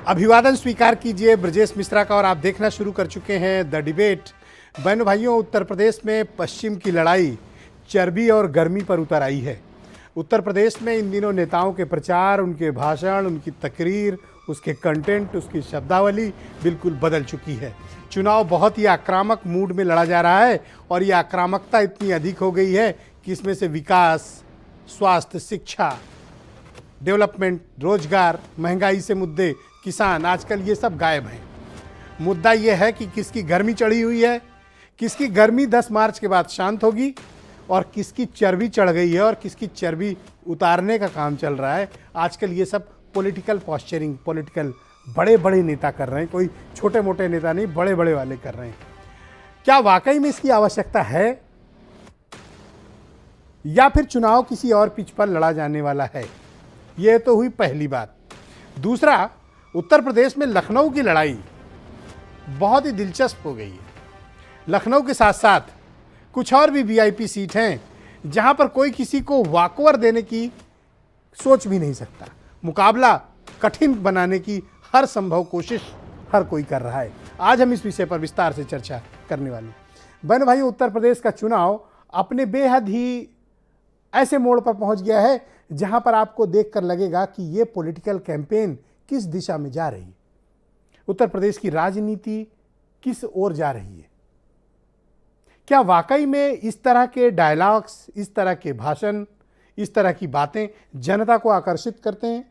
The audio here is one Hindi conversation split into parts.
अभिवादन स्वीकार कीजिए ब्रजेश मिश्रा का। और आप देखना शुरू कर चुके हैं द डिबेट। बहनों भाइयों, उत्तर प्रदेश में पश्चिम की लड़ाई चर्बी और गर्मी पर उतर आई है। उत्तर प्रदेश में इन दिनों नेताओं के प्रचार, उनके भाषण, उनकी तकरीर, उसके कंटेंट, उसकी शब्दावली बिल्कुल बदल चुकी है। चुनाव बहुत ही आक्रामक मूड में लड़ा जा रहा है और ये आक्रामकता इतनी अधिक हो गई है कि इसमें से विकास, स्वास्थ्य, शिक्षा, डेवलपमेंट, रोजगार, महंगाई से मुद्दे, किसान, आजकल ये सब गायब हैं। मुद्दा ये है कि किसकी गर्मी चढ़ी हुई है, किसकी गर्मी 10 मार्च के बाद शांत होगी और किसकी चर्बी चढ़ गई है और किसकी चर्बी उतारने का काम चल रहा है। आजकल ये सब पॉलिटिकल पॉस्चरिंग, पॉलिटिकल बड़े बड़े नेता कर रहे हैं, कोई छोटे मोटे नेता नहीं, बड़े बड़े वाले कर रहे हैं। क्या वाकई में इसकी आवश्यकता है या फिर चुनाव किसी और पिच पर लड़ा जाने वाला है? यह तो हुई पहली बात। दूसरा, उत्तर प्रदेश में लखनऊ की लड़ाई बहुत ही दिलचस्प हो गई है। लखनऊ के साथ साथ कुछ और भी वीआईपी सीट हैं जहां पर कोई किसी को वॉकओवर देने की सोच भी नहीं सकता। मुकाबला कठिन बनाने की हर संभव कोशिश हर कोई कर रहा है। आज हम इस विषय पर विस्तार से चर्चा करने वाले हैं। बहन भाई, उत्तर प्रदेश का चुनाव अपने बेहद ही ऐसे मोड़ पर पहुंच गया है जहां पर आपको देखकर लगेगा कि ये पॉलिटिकल कैंपेन किस दिशा में जा रही है। उत्तर प्रदेश की राजनीति किस ओर जा रही है? क्या वाकई में इस तरह के डायलॉग्स, इस तरह के भाषण, इस तरह की बातें जनता को आकर्षित करते हैं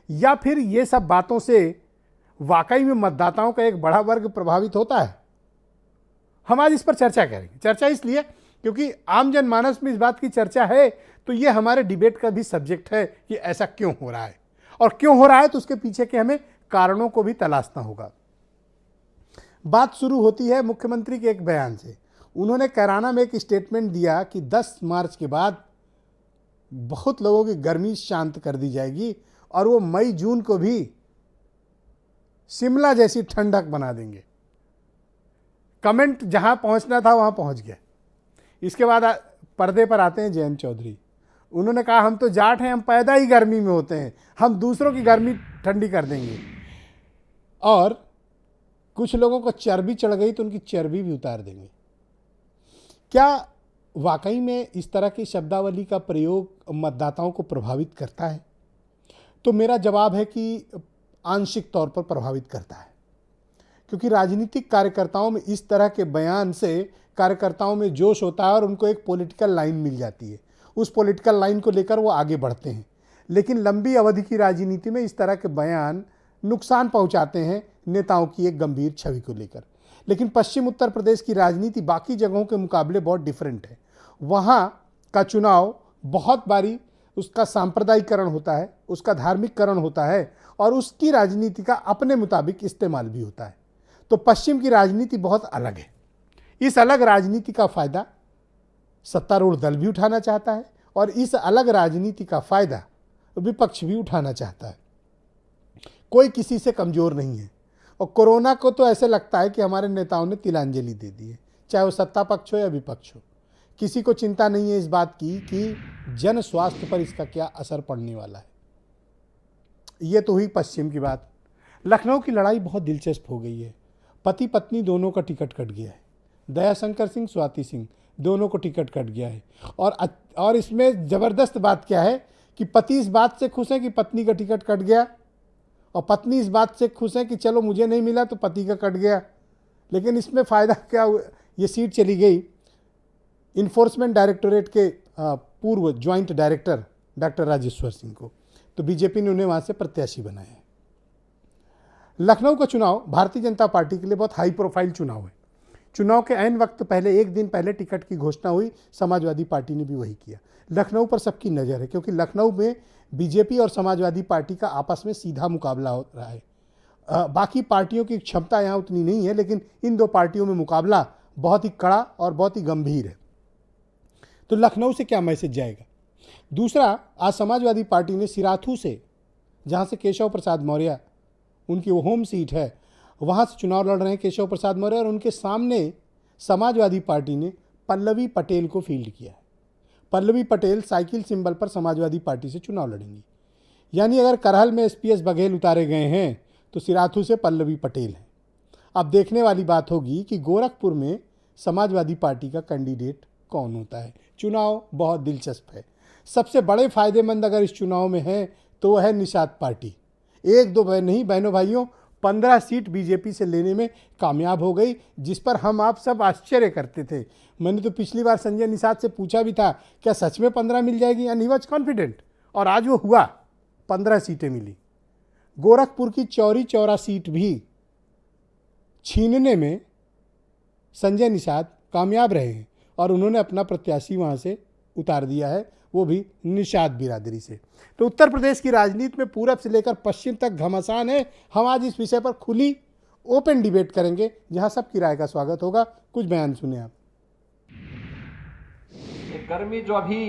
या फिर ये सब बातों से वाकई में मतदाताओं का एक बड़ा वर्ग प्रभावित होता है? हम आज इस पर चर्चा करेंगे। चर्चा इसलिए क्योंकि आम जनमानस में इस बात की चर्चा है, तो ये हमारे डिबेट का भी सब्जेक्ट है कि ऐसा क्यों हो रहा है और क्यों हो रहा है, तो उसके पीछे के हमें कारणों को भी तलाशना होगा। बात शुरू होती है मुख्यमंत्री के एक बयान से। उन्होंने कैराना में एक स्टेटमेंट दिया कि 10 मार्च के बाद बहुत लोगों की गर्मी शांत कर दी जाएगी और वो मई जून को भी शिमला जैसी ठंडक बना देंगे। कमेंट जहां पहुंचना था वहां पहुंच गया। इसके बाद पर्दे पर आते हैं जयंत चौधरी। उन्होंने कहा, हम तो जाट हैं, हम पैदा ही गर्मी में होते हैं, हम दूसरों की गर्मी ठंडी कर देंगे। और कुछ लोगों को चर्बी चढ़ गई तो उनकी चर्बी भी उतार देंगे। क्या वाकई में इस तरह की शब्दावली का प्रयोग मतदाताओं को प्रभावित करता है? तो मेरा जवाब है कि आंशिक तौर पर प्रभावित करता है, क्योंकि राजनीतिक कार्यकर्ताओं में इस तरह के बयान से कार्यकर्ताओं में जोश होता है और उनको एक पॉलिटिकल लाइन मिल जाती है। उस पॉलिटिकल लाइन को लेकर वो आगे बढ़ते हैं। लेकिन लंबी अवधि की राजनीति में इस तरह के बयान नुकसान पहुंचाते हैं नेताओं की एक गंभीर छवि को लेकर। लेकिन पश्चिम उत्तर प्रदेश की राजनीति बाकी जगहों के मुकाबले बहुत डिफरेंट है। वहाँ का चुनाव बहुत बारी उसका सांप्रदायिकरण होता है, उसका धार्मिककरण होता है और उसकी राजनीति का अपने मुताबिक इस्तेमाल भी होता है। तो पश्चिम की राजनीति बहुत अलग है। इस अलग राजनीति का फायदा सत्तारूढ़ दल भी उठाना चाहता है और इस अलग राजनीति का फायदा विपक्ष भी उठाना चाहता है। कोई किसी से कमजोर नहीं है। और कोरोना को तो ऐसे लगता है कि हमारे नेताओं ने तिलांजलि दे दी है, चाहे वो सत्ता पक्ष हो या विपक्ष हो। किसी को चिंता नहीं है इस बात की कि जन स्वास्थ्य पर इसका क्या असर पड़ने वाला है। ये तो हुई पश्चिम की बात। लखनऊ की लड़ाई बहुत दिलचस्प हो गई है। पति पत्नी दोनों का टिकट कट गया है। दयाशंकर सिंह, स्वाति सिंह दोनों को टिकट कट गया है। और इसमें ज़बरदस्त बात क्या है कि पति इस बात से खुश है कि पत्नी का टिकट कट गया और पत्नी इस बात से खुश है कि चलो मुझे नहीं मिला तो पति का कट गया। लेकिन इसमें फ़ायदा क्या हुआ? ये सीट चली गई इन्फोर्समेंट डायरेक्टोरेट के पूर्व joint director doctor Rajeshwar Singh को। तो बीजेपी ने उन्हें वहाँ से प्रत्याशी बनाया है। लखनऊ का चुनाव भारतीय जनता पार्टी के लिए बहुत हाई प्रोफाइल चुनाव है। चुनाव के ऐन वक्त पहले, एक दिन पहले टिकट की घोषणा हुई। समाजवादी पार्टी ने भी वही किया। लखनऊ पर सबकी नज़र है क्योंकि लखनऊ में बीजेपी और समाजवादी पार्टी का आपस में सीधा मुकाबला हो रहा है। बाकी पार्टियों की क्षमता यहाँ उतनी नहीं है, लेकिन इन दो पार्टियों में मुकाबला बहुत ही कड़ा और बहुत ही गंभीर है। तो लखनऊ से क्या मैसेज जाएगा? दूसरा, आज समाजवादी पार्टी ने सिराथू से, जहाँ से केशव प्रसाद मौर्य उनकी वो होम सीट है, वहाँ से चुनाव लड़ रहे हैं केशव प्रसाद मौर्य और उनके सामने समाजवादी पार्टी ने पल्लवी पटेल को फील्ड किया है। पल्लवी पटेल साइकिल सिंबल पर समाजवादी पार्टी से चुनाव लड़ेंगी। यानी अगर करहल में एसपीएस बघेल उतारे गए हैं तो सिराथू से पल्लवी पटेल हैं। अब देखने वाली बात होगी कि गोरखपुर में समाजवादी पार्टी का कैंडिडेट कौन होता है। चुनाव बहुत दिलचस्प है। सबसे बड़े फायदेमंद अगर इस चुनाव में है तो वह है निषाद पार्टी। एक दो नहीं बहनों भाइयों, 15 सीट बीजेपी से लेने में कामयाब हो गई, जिस पर हम आप सब आश्चर्य करते थे। मैंने तो पिछली बार संजय निषाद से पूछा भी था क्या सच में 15 मिल जाएगी, एंड ही वॉज कॉन्फिडेंट, और आज वो हुआ, 15 सीटें मिली। गोरखपुर की चौरी चौरा सीट भी छीनने में संजय निषाद कामयाब रहे हैं और उन्होंने अपना प्रत्याशी वहाँ से उतार दिया है, वो भी निषाद बिरादरी से। तो उत्तर प्रदेश की राजनीति में पूरब से लेकर पश्चिम तक घमासान है। हम आज इस विषय पर खुली ओपन डिबेट करेंगे, जहां सबकी राय का स्वागत होगा। कुछ बयान सुने आप। गर्मी जो अभी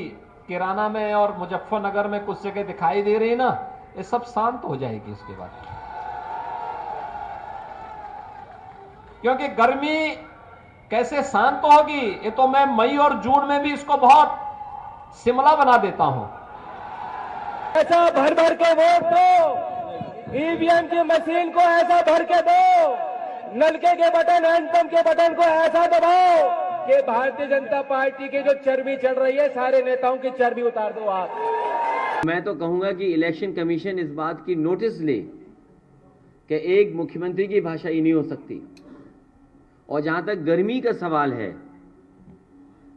किराना में और मुजफ्फरनगर में कुछ जगह दिखाई दे रही है ना, ये सब शांत हो जाएगी इसके बाद, क्योंकि गर्मी कैसे शांत होगी ये तो मैं मई और जून में भी इसको बहुत शिमला बना देता हूं। ऐसा भर भर के वोट दो, ईवीएम की मशीन को ऐसा भर के दो, नलके के बटन, हैंडपंप के बटन को ऐसा दबाओ कि भारतीय जनता पार्टी की जो चर्बी चढ़ रही है, सारे नेताओं की चर्बी उतार दो आप। मैं तो कहूंगा कि इलेक्शन कमीशन इस बात की नोटिस ले कि एक मुख्यमंत्री की भाषा ही नहीं हो सकती। और जहां तक गर्मी का सवाल है,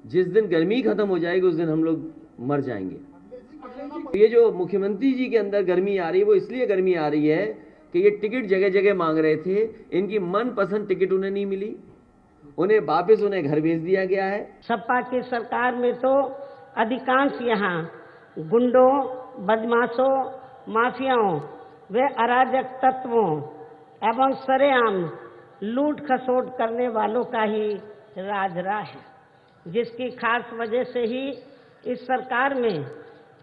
जिस दिन गर्मी खत्म हो जाएगी उस दिन हम लोग मर जाएंगे। ये जो मुख्यमंत्री जी के अंदर गर्मी आ रही है, वो इसलिए गर्मी आ रही है कि ये टिकट जगह जगह मांग रहे थे, इनकी मनपसंद टिकट उन्हें नहीं मिली, उन्हें वापस उन्हें घर भेज दिया गया है। सपा की सरकार में तो अधिकांश यहाँ गुंडों, बदमाशों, माफियाओं व अराजक तत्वों एवं सरेआम लूट खसोट करने वालों का ही राज रहा है, जिसकी खास वजह से ही इस सरकार में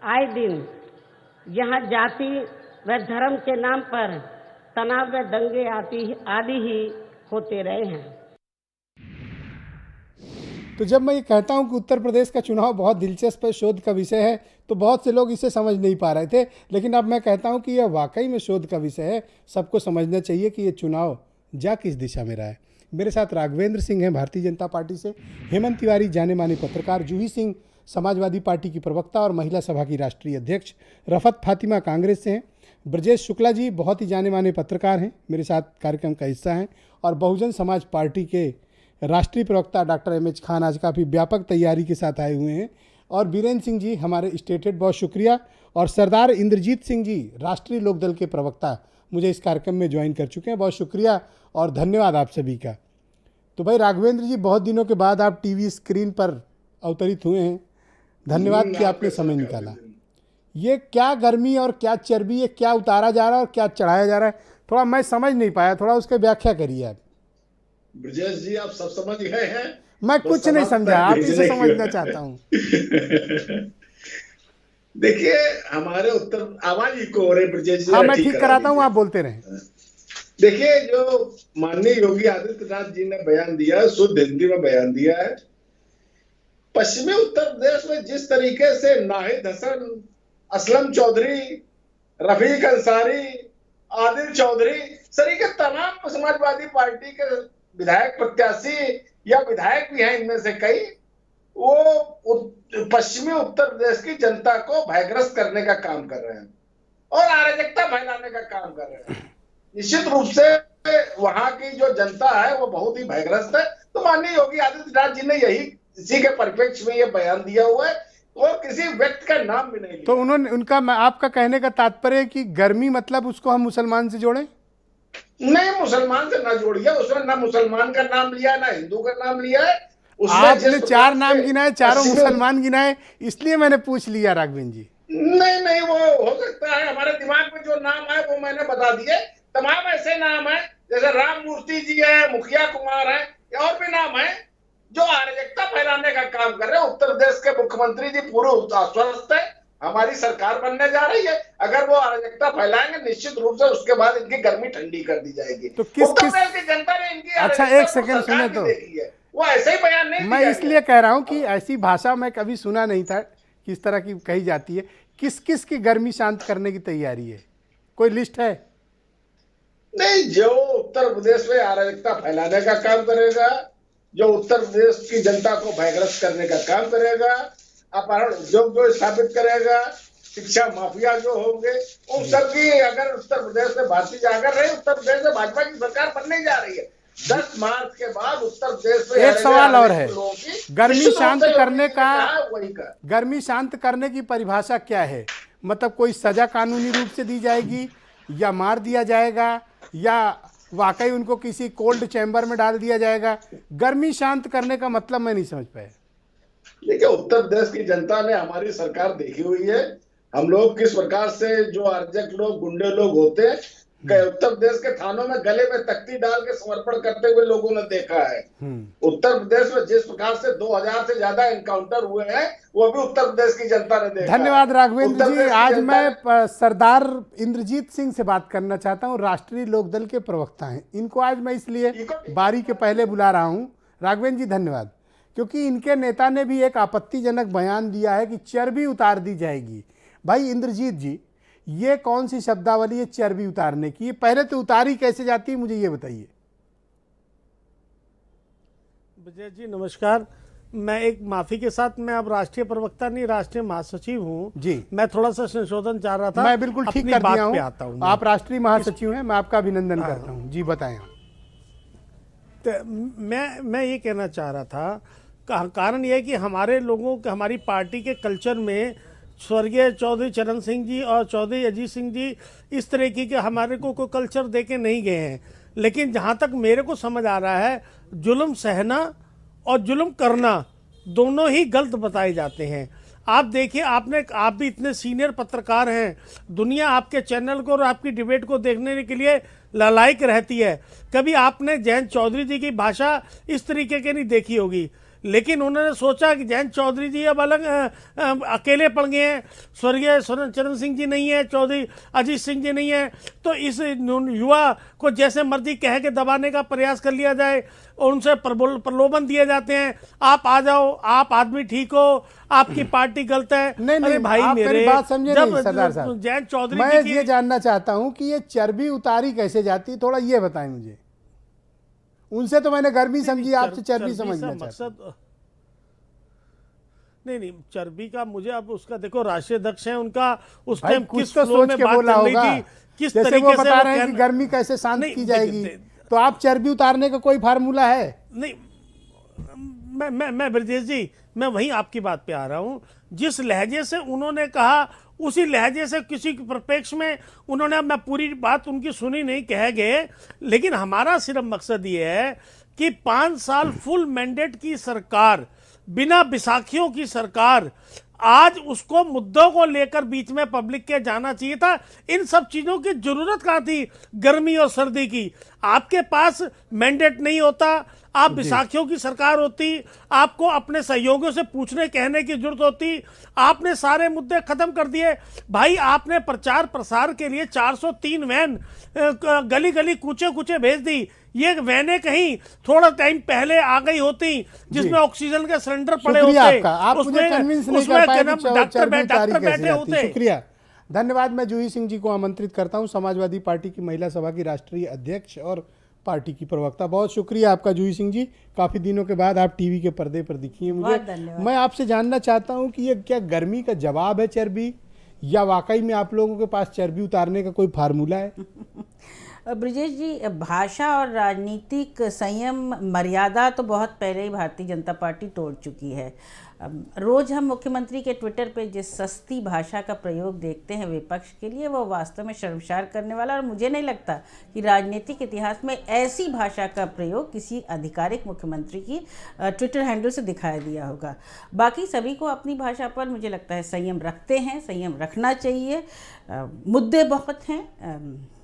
आए दिन यहाँ जाति व धर्म के नाम पर तनाव व दंगे आदि ही होते रहे हैं। तो जब मैं ये कहता हूँ कि उत्तर प्रदेश का चुनाव बहुत दिलचस्प शोध का विषय है, तो बहुत से लोग इसे समझ नहीं पा रहे थे, लेकिन अब मैं कहता हूँ कि यह वाकई में शोध का विषय है। सबको समझना चाहिए कि ये चुनाव जा किस दिशा में रहा है। मेरे साथ राघवेंद्र सिंह हैं भारतीय जनता पार्टी से, हेमंत तिवारी जाने माने पत्रकार, जूही सिंह समाजवादी पार्टी की प्रवक्ता और महिला सभा की राष्ट्रीय अध्यक्ष, रफत फातिमा कांग्रेस से हैं, ब्रजेश शुक्ला जी बहुत ही जाने माने पत्रकार हैं, मेरे साथ कार्यक्रम का हिस्सा हैं, और बहुजन समाज पार्टी के राष्ट्रीय प्रवक्ता डॉक्टर एम एच खान आज काफ़ी व्यापक तैयारी के साथ आए हुए हैं, और बीरेन्द्र सिंह जी हमारे स्टेट हेड, बहुत शुक्रिया, और सरदार इंद्रजीत सिंह जी राष्ट्रीय लोकदल के प्रवक्ता मुझे इस कार्यक्रम में ज्वाइन कर चुके हैं। बहुत शुक्रिया और धन्यवाद आप सभी का। तो भाई राघवेंद्र जी, बहुत दिनों के बाद आप टीवी स्क्रीन पर अवतरित हुए हैं, धन्यवाद कि आपने समय निकाला। ये क्या गर्मी और क्या चर्बी, ये क्या उतारा जा रहा है और क्या चढ़ाया जा रहा है, थोड़ा मैं समझ नहीं पाया, थोड़ा उसकी व्याख्या करिए आप। ब्रजेश जी, आप सब समझ गए हैं? मैं कुछ नहीं समझा, आप इसे समझना चाहता हूँ। देखिए, हमारे उत्तर आवाज इको हो रही ब्रजेश जी। हाँ, मैं ठीक कराता हूँ, आप बोलते रहें। देखिए, जो माननीय योगी आदित्यनाथ जी ने बयान दिया है, शुद्ध हिंदी में बयान दिया है। पश्चिमी उत्तर प्रदेश में जिस तरीके से नाहिद हसन, असलम चौधरी, रफीक अंसारी, आदिल चौधरी सरीके तमाम समाजवादी पार्टी के विधायक प्रत्याशी या विधायक भी हैं, इनमें से कई, वो पश्चिमी उत्तर प्रदेश की जनता को भयग्रस्त करने का काम कर रहे हैं और अराजकता फैलाने का काम कर रहे हैं। निश्चित रूप से वहां की जो जनता है वो बहुत ही भयग्रस्त है। तो माननीय योगी आदित्यनाथ जी ने यही इसी के परिप्रेक्ष्य में ये बयान दिया हुआ है और किसी व्यक्ति का नाम भी नहीं लिया। तो उन्होंने उनका, आपका कहने का तात्पर्य है कि गर्मी मतलब उसको हम मुसलमान से जोड़ें? नहीं, मुसलमान से ना जोड़िए, उसमें ना मुसलमान का नाम लिया ना हिंदू का नाम लिया है। आपने 4 नाम गिनाए, चारों मुसलमान गिनाए, इसलिए मैंने पूछ लिया राघवेंद्र जी। नहीं, वो हो सकता है, हमारे दिमाग में जो नाम है वो मैंने बता दिए। तमाम ऐसे नाम है, जैसे राम मूर्ति जी है, मुखिया कुमार है, और भी नाम है जो अराजकता फैलाने का काम कर रहे हैं। उत्तर प्रदेश के मुख्यमंत्री जी पूरे आश्वस्त है, हमारी सरकार बनने जा रही है। अगर वो अराजकता फैलाएंगे, निश्चित रूप से उसके बाद इनकी गर्मी ठंडी कर दी जाएगी। तो किस की जनता ने इनकी, अच्छा एक सेकंड सुने, तो वो ऐसे ही बयान नहीं, मैं इसलिए कह रहा हूं कि ऐसी भाषा मैं कभी सुना नहीं था किस तरह की कही जाती है। किस किस की गर्मी शांत करने की तैयारी है, कोई लिस्ट है? नहीं, जो उत्तर प्रदेश में अराजकता फैलाने का काम करेगा, जो उत्तर प्रदेश की जनता को भयग्रस्त करने का काम करेगा, अपहरण उद्योग जो स्थापित करेगा, शिक्षा माफिया जो होंगे, उन सब की अगर उत्तर प्रदेश में भारतीय अगर रही, उत्तर प्रदेश में भाजपा की सरकार बनने जा रही है 10 मार्च के बाद उत्तर प्रदेश में। एक सवाल और है, गर्मी शांत करने का, वही का गर्मी शांत करने की परिभाषा क्या है? मतलब कोई सजा कानूनी रूप से दी जाएगी, या मार दिया जाएगा, या वाकई उनको किसी कोल्ड चैम्बर में डाल दिया जाएगा? गर्मी शांत करने का मतलब मैं नहीं समझ पाया। देखिए, उत्तर प्रदेश की जनता ने हमारी सरकार देखी हुई है, हम लोग किस प्रकार से जो अराजक लोग, गुंडे लोग होते हैं, उत्तर प्रदेश के थानों में गले में तख्ती डाल के समर्पण करते हुए लोगों ने देखा है। उत्तर प्रदेश में जिस प्रकार से 2000 से ज्यादा एनकाउंटर हुए हैं, वो भी उत्तर प्रदेश की जनता ने देखा। धन्यवाद राघवेंद्र जी। आज मैं सरदार इंद्रजीत सिंह से बात करना चाहता हूं, राष्ट्रीय लोकदल के प्रवक्ता हैं। इनको आज मैं इसलिए बारी के पहले बुला रहा हूं। राघवेंद्र जी धन्यवाद, क्योंकि इनके नेता ने भी एक आपत्तिजनक बयान दिया है कि चर्बी उतार दी जाएगी। भाई इंद्रजीत जी, ये कौन सी शब्दावली है चर्बी उतारने की? ये पहले तो उतारी कैसे जाती है, मुझे ये बताइए। विजय जी नमस्कार। मैं एक माफी के साथ, मैं अब राष्ट्रीय प्रवक्ता नहीं, राष्ट्रीय महासचिव हूँ जी। मैं थोड़ा सा संशोधन चाह रहा था। मैं बिल्कुल ठीक कर दिया हूँ। आता हूँ। आप राष्ट्रीय महासचिव हैं, मैं आपका अभिनंदन करता हूँ। जी बताएं। तो मैं ये कहना चाह रहा था, कारण यह है कि हमारे लोगों के, हमारी पार्टी के कल्चर में स्वर्गीय चौधरी चरण सिंह जी और चौधरी अजीत सिंह जी इस तरीके के हमारे को कोई कल्चर दे के नहीं गए हैं। लेकिन जहाँ तक मेरे को समझ आ रहा है, जुल्म सहना और जुल्म करना दोनों ही गलत बताए जाते हैं। आप देखिए, आप भी इतने सीनियर पत्रकार हैं, दुनिया आपके चैनल को और आपकी डिबेट को देखने के लिए लालायक रहती है। कभी आपने जयंत चौधरी जी की भाषा इस तरीके की नहीं देखी होगी, लेकिन उन्होंने सोचा कि जयंत चौधरी जी अब अलग अकेले पड़ गए हैं, स्वर्गीय चरण सिंह जी नहीं है, चौधरी अजीत सिंह जी नहीं है, तो इस युवा को जैसे मर्जी कह के दबाने का प्रयास कर लिया जाए और उनसे प्रलोभन दिए जाते हैं, आप आ जाओ, आप आदमी ठीक हो, आपकी पार्टी गलत है। नहीं भाई आप मेरी बात समझे नहीं सरदार साहब। जयंत चौधरी मैं ये जानना चाहता हूँ कि ये चर्बी उतारी कैसे जाती, थोड़ा ये बताएं मुझे। उनसे तो मैंने गर्मी समझी, आपसे चर्बी समझना चाहता। नहीं, चर्बी का मुझे अब उसका देखो, राष्ट्रीय अध्यक्ष हैं, उनका उस टाइम कुछ तो सोच के बोला होगा, किस जैसे तरीके वो बता से रहे हैं कि गर्मी कैसे शांत की जाएगी, तो आप चर्बी उतारने का कोई फार्मूला है? नहीं, मैं ब्रजेश जी, मैं वहीं आपकी बात पे आ रहा हूँ। जिस लहजे से उन्होंने कहा, उसी लहजे से किसी के परिप्रेक्ष्य में उन्होंने, मैं पूरी बात उनकी सुनी नहीं, कह गए, लेकिन हमारा सिर्फ मकसद ये है कि 5 साल फुल मैंडेट की सरकार, बिना बैसाखियों की सरकार, आज उसको मुद्दों को लेकर बीच में पब्लिक के जाना चाहिए था। इन सब चीजों की जरूरत कहाँ थी? गर्मी और सर्दी की। आपके पास मैंडेट नहीं होता, आप बैसाखियों की सरकार होती, आपको अपने सहयोगियों से पूछने कहने की जरूरत होती, आपने सारे मुद्दे खत्म कर दिए। भाई, आपने प्रचार प्रसार के लिए 403 वैन गली गली कूचे कूचे भेज दी। ये वैने कहीं थोड़ा टाइम पहले आ गई होती, जिसमें ऑक्सीजन के सिलेंडर पड़े होते, डॉक्टर बैठे होते। शुक्रिया, धन्यवाद। मैं जूही सिंह जी को आमंत्रित करता हूं, समाजवादी पार्टी की महिला सभा की राष्ट्रीय अध्यक्ष और पार्टी की प्रवक्ता। बहुत शुक्रिया आपका जूही सिंह जी, काफी दिनों के बाद आप टीवी के पर्दे पर दिखी हैं मुझे। मैं आपसे जानना चाहता हूं कि ये क्या गर्मी का जवाब है चर्बी, या वाकई में आप लोगों के पास चर्बी उतारने का कोई फार्मूला है? ब्रजेश जी, भाषा और राजनीतिक संयम मर्यादा तो बहुत पहले ही भारतीय जनता पार्टी तोड़ चुकी है। रोज़ हम मुख्यमंत्री के ट्विटर पे जिस सस्ती भाषा का प्रयोग देखते हैं विपक्ष के लिए, वो वास्तव में शर्मसार करने वाला, और मुझे नहीं लगता कि राजनीतिक इतिहास में ऐसी भाषा का प्रयोग किसी आधिकारिक मुख्यमंत्री की ट्विटर हैंडल से दिखाया दिया होगा। बाकी सभी को अपनी भाषा पर मुझे लगता है संयम रखते हैं, संयम रखना चाहिए। मुद्दे बहुत हैं,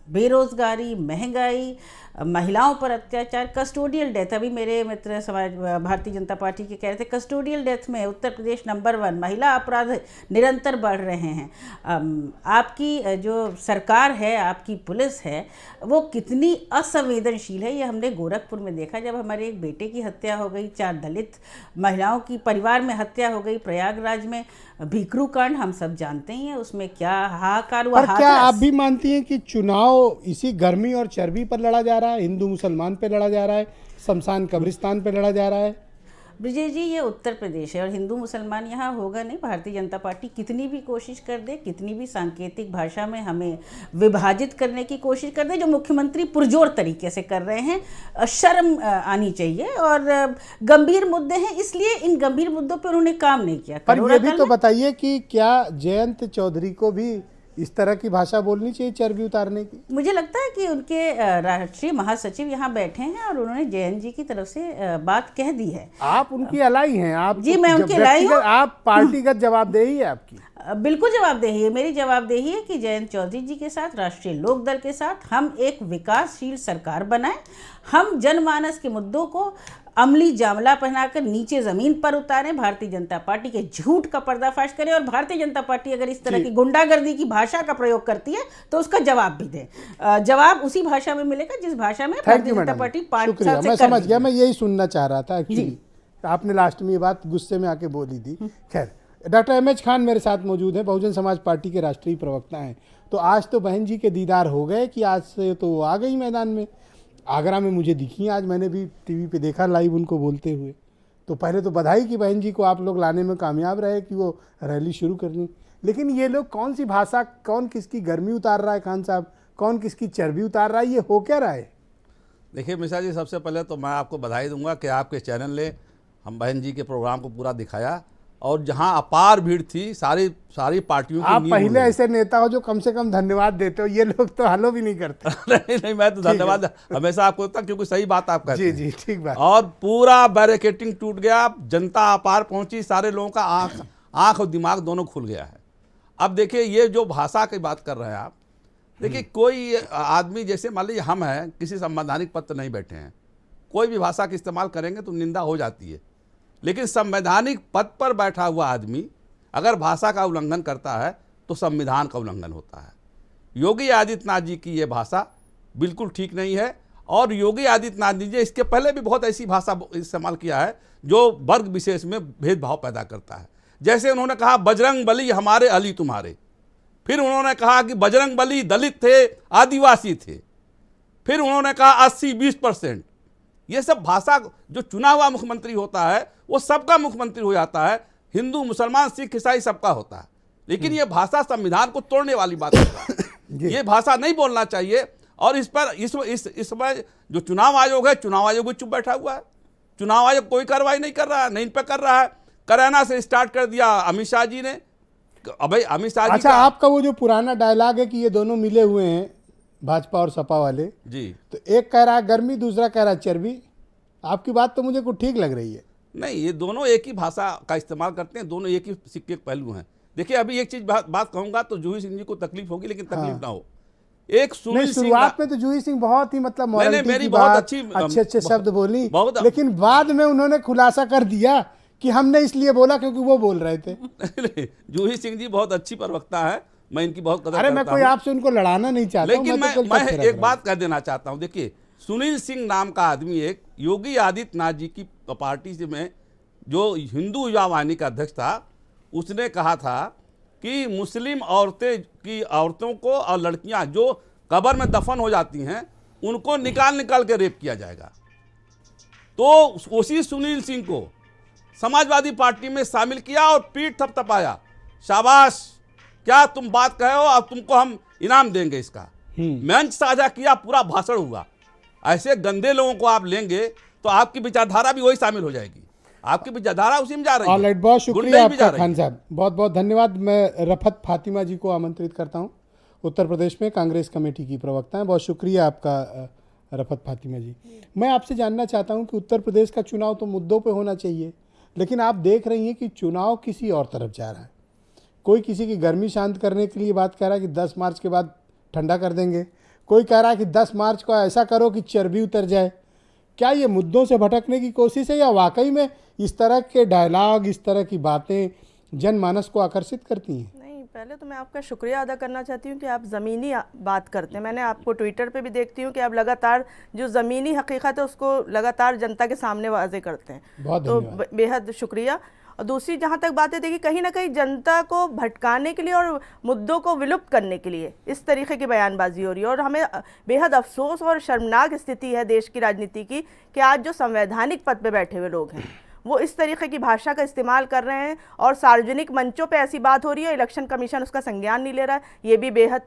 बेरोजगारी, महंगाई, महिलाओं पर अत्याचार, कस्टोडियल डेथ। अभी मेरे मित्र समाज भारतीय जनता पार्टी के कह रहे थे कस्टोडियल डेथ में उत्तर प्रदेश नंबर 1, महिला अपराध निरंतर बढ़ रहे हैं। आपकी जो सरकार है, आपकी पुलिस है, वो कितनी असंवेदनशील है, ये हमने गोरखपुर में देखा जब हमारे एक बेटे की हत्या हो गई, 4 दलित महिलाओं की परिवार में हत्या हो गई। प्रयागराज में भीकरू कांड हम सब जानते ही हैं, उसमें क्या हाहाकार हुआ। क्या आप भी मानती हैं कि चुनाव चुनाव इसी गर्मी और चर्बी पर लड़ा जा रहा है, हिंदू मुसलमान पे लड़ा जा रहा है, शमशान कब्रिस्तान पे लड़ा जा रहा है। ब्रिजेश जी, ये उत्तर प्रदेश है और हिंदू मुसलमान यहाँ होगा नहीं। भारतीय जनता पार्टी कितनी भी कोशिश कर दे, कितनी भी सांकेतिक भाषा में हमें विभाजित करने की कोशिश कर दे, जो मुख्यमंत्री पुरजोर तरीके से कर रहे हैं, शर्म आनी चाहिए। और गंभीर मुद्दे हैं, इसलिए इन गंभीर मुद्दों पर उन्होंने काम नहीं किया। पर ये भी तो बताइए कि क्या जयंत चौधरी को भी इस तरह की भाषा बोलनी चाहिए चर्बी उतारने की? मुझे लगता है कि उनके राष्ट्रीय महासचिव यहाँ बैठे हैं और उन्होंने जयंत जी की तरफ से बात कह दी है। आप उनकी अलाई हैं, आप जी, मैं उनकी अलाई हूँ। आप पार्टीगत जवाबदेही है आपकी। बिल्कुल जवाबदेही है, मेरी जवाबदेही है कि जयंत चौधरी जी के साथ, राष्ट्रीय लोकदल के साथ हम एक विकासशील सरकार बनाएं। हम जनमानस के मुद्दों को अमली जामला पहनाकर नीचे जमीन पर उतारें, भारतीय जनता पार्टी के झूठ का पर्दाफाश करें और भारतीय जनता पार्टी अगर इस तरह की गुंडागर्दी की भाषा का प्रयोग करती है तो उसका जवाब भी दें। जवाब उसी भाषा में मिलेगा जिस भाषा में भारतीय जनता पार्टी 5 साल से मैं समझ गया, मैं यही सुनना चाह रहा था एक्चुअली। आपने लास्ट में ये बात गुस्से में आके बोली थी। खैर, डॉक्टर एम.एच. खान मेरे साथ मौजूद हैं, बहुजन समाज पार्टी के राष्ट्रीय प्रवक्ता हैं। तो आज तो बहन जी के दीदार हो गए कि आज से तो वो आ गई मैदान में। आगरा में मुझे दिखी, आज मैंने भी टीवी पे देखा लाइव उनको बोलते हुए। तो पहले तो बधाई कि बहन जी को आप लोग लाने में कामयाब रहे कि वो रैली शुरू करनी। लेकिन ये लोग कौन सी भाषा, कौन किसकी गर्मी उतार रहा है खान साहब, कौन किसकी चर्बी उतार रहा है, ये हो क्या रहा है? देखिए मिश्रा जी, सबसे पहले तो मैं आपको बधाई दूंगा कि आपके चैनल ने हम बहन जी के प्रोग्राम को पूरा दिखाया और जहां अपार भीड़ थी सारी पार्टियों की। आप पहले ऐसे नेता हो जो कम से कम धन्यवाद देते हो, ये लोग तो हलो भी नहीं करते। नहीं, मैं तो धन्यवाद हमेशा आपको देता क्योंकि सही बात आप कहते हैं। जी, ठीक बात। और पूरा बैरिकेटिंग टूट गया, जनता अपार पहुंची, सारे लोगों का आंख और दिमाग दोनों खुल गया है। अब देखिए, ये जो भाषा की बात कर रहे हैं आप, देखिए कोई आदमी, जैसे मान लीजिए हम हैं, किसी संवैधानिक पद पर नहीं बैठे हैं, कोई भी भाषा का इस्तेमाल करेंगे तो निंदा हो जाती है। लेकिन संवैधानिक पद पर बैठा हुआ आदमी अगर भाषा का उल्लंघन करता है तो संविधान का उल्लंघन होता है। योगी आदित्यनाथ जी की ये भाषा बिल्कुल ठीक नहीं है। और योगी आदित्यनाथ जी ने इसके पहले भी बहुत ऐसी भाषा इस्तेमाल किया है जो वर्ग विशेष में भेदभाव पैदा करता है। जैसे उन्होंने कहा बजरंग बली हमारे अली तुम्हारे, फिर उन्होंने कहा कि बजरंग बली दलित थे, आदिवासी थे, फिर उन्होंने कहा 80-20%। ये सब भाषा, जो चुना हुआ मुख्यमंत्री होता है वो सबका मुख्यमंत्री हो जाता है, हिंदू मुसलमान सिख ईसाई सबका होता है। लेकिन ये भाषा संविधान को तोड़ने वाली बात है। ये भाषा नहीं बोलना चाहिए। और इस पर इस समय जो चुनाव आयोग है, चुनाव आयोग भी चुप बैठा हुआ है। चुनाव आयोग कोई कार्रवाई नहीं कर रहा है, नहीं इन पर कर रहा है। करैना से स्टार्ट कर दिया अमित शाह जी ने। अबे अमित शाह जी, अच्छा, आपका वो जो पुराना डायलॉग है कि ये दोनों मिले हुए हैं भाजपा और सपा वाले जी, तो एक कह रहा है गर्मी, दूसरा कह रहा है चर्बी। आपकी बात तो मुझे कुछ ठीक लग रही है। नहीं, ये दोनों एक ही भाषा का इस्तेमाल करते हैं, दोनों एक ही सिक्के के पहलू हैं। देखिए, अभी एक चीज बात कहूंगा तो जूही सिंह जी को तकलीफ होगी, लेकिन तकलीफ ना हो। एक सुनील सिंह, शुरुआत में तो जूही सिंह बहुत ही मतलब मेरी की बहुत बात, अच्छे शब्द बोली, लेकिन बाद में उन्होंने खुलासा कर दिया कि हमने इसलिए बोला क्योंकि वो बोल रहे थे। जूही सिंह जी बहुत अच्छी प्रवक्ता है, मैं इनकी बहुत कदर करता हूं। मैं कोई आपसे उनको लड़ाना नहीं चाहता, लेकिन मैं एक बात कह देना चाहता हूं। देखिए, सुनील सिंह नाम का आदमी एक योगी आदित्यनाथ जी की पार्टी से में जो हिंदू युवा वाहिनी का अध्यक्ष था, उसने कहा था कि मुस्लिम औरतों को और लड़कियां जो कब्र में दफन हो जाती हैं उनको निकाल के रेप किया जाएगा। तो उसी सुनील सिंह को समाजवादी पार्टी में शामिल किया और पीठ थपथपाया, शाबाश, क्या तुम बात कहे हो, अब तुमको हम इनाम देंगे इसका। मंच साझा किया, पूरा भाषण हुआ। ऐसे गंदे लोगों को आप लेंगे तो आपकी विचारधारा भी वही शामिल हो जाएगी, आपकी विचारधारा उसी में जा रही है। बहुत शुक्रिया आपका खान साहब, बहुत बहुत धन्यवाद। मैं रफत फातिमा जी को आमंत्रित करता हूं, उत्तर प्रदेश में कांग्रेस कमेटी की प्रवक्ता हैं। बहुत शुक्रिया आपका रफत फातिमा जी। मैं आपसे जानना चाहता हूं कि उत्तर प्रदेश का चुनाव तो मुद्दों पे होना चाहिए, लेकिन आप देख रही हैं कि चुनाव किसी और तरफ जा रहा है। कोई किसी की गर्मी शांत करने के लिए बात कह रहा है कि 10 मार्च के बाद ठंडा कर देंगे, कोई कह रहा है कि 10 मार्च को ऐसा करो कि चर्बी उतर जाए। क्या ये मुद्दों से भटकने की कोशिश है या वाकई में इस तरह के डायलॉग, इस तरह की बातें जनमानस को आकर्षित करती हैं? नहीं, पहले तो मैं आपका शुक्रिया अदा करना चाहती हूँ कि आप ज़मीनी बात करते हैं। मैंने आपको ट्विटर पे भी देखती हूँ कि आप लगातार जो ज़मीनी हकीकत है उसको लगातार जनता के सामने वाजे करते हैं, तो बेहद शुक्रिया। और दूसरी जहाँ तक बात है, देखिए कहीं ना कहीं जनता को भटकाने के लिए और मुद्दों को विलुप्त करने के लिए इस तरीके की बयानबाजी हो रही है। और हमें बेहद अफसोस और शर्मनाक स्थिति है देश की राजनीति की कि आज जो संवैधानिक पद पे बैठे हुए लोग हैं वो इस तरीके की भाषा का इस्तेमाल कर रहे हैं और सार्वजनिक मंचों पे ऐसी बात हो रही है, इलेक्शन कमीशन उसका संज्ञान नहीं ले रहा है। ये भी बेहद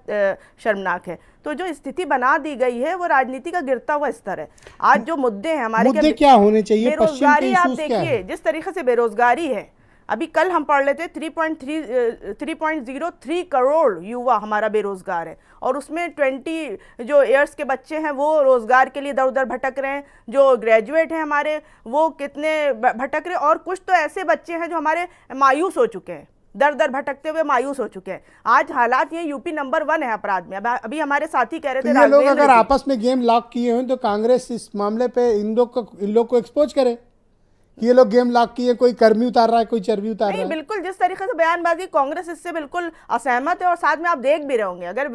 शर्मनाक है। तो जो स्थिति बना दी गई है वो राजनीति का गिरता हुआ स्तर है। आज जो मुद्दे हैं हमारे, मुद्दे क्या होने चाहिए? बेरोजगारी आप देखिए, जिस तरीके से बेरोजगारी है, अभी कल हम पढ़ लेते 3.03 करोड़ युवा हमारा बेरोजगार है और उसमें 20 जो ईयर्स के बच्चे हैं वो रोजगार के लिए इधर उधर भटक रहे हैं, जो ग्रेजुएट हैं हमारे वो कितने भटक रहे हैं, और कुछ तो ऐसे बच्चे हैं जो हमारे मायूस हो चुके हैं, दर दर भटकते हुए मायूस हो चुके हैं। आज हालात ये यूपी नंबर 1 है अपराध में। अभी हमारे साथी कह रहे थे ये लोग अगर आपस में गेम लॉक किए हुए तो कांग्रेस इस मामले पे इन लोग को एक्सपोज करे कि ये लोग गेम लॉक किए, कोई कर्मी उतार रहा है, कोई चर्बी उतार रहा है। बिल्कुल जिस तरीके से बयानबाजी, कांग्रेस इससे बिल्कुल असहमत है। और साथ में आप देख भी रहे होंगे, अगर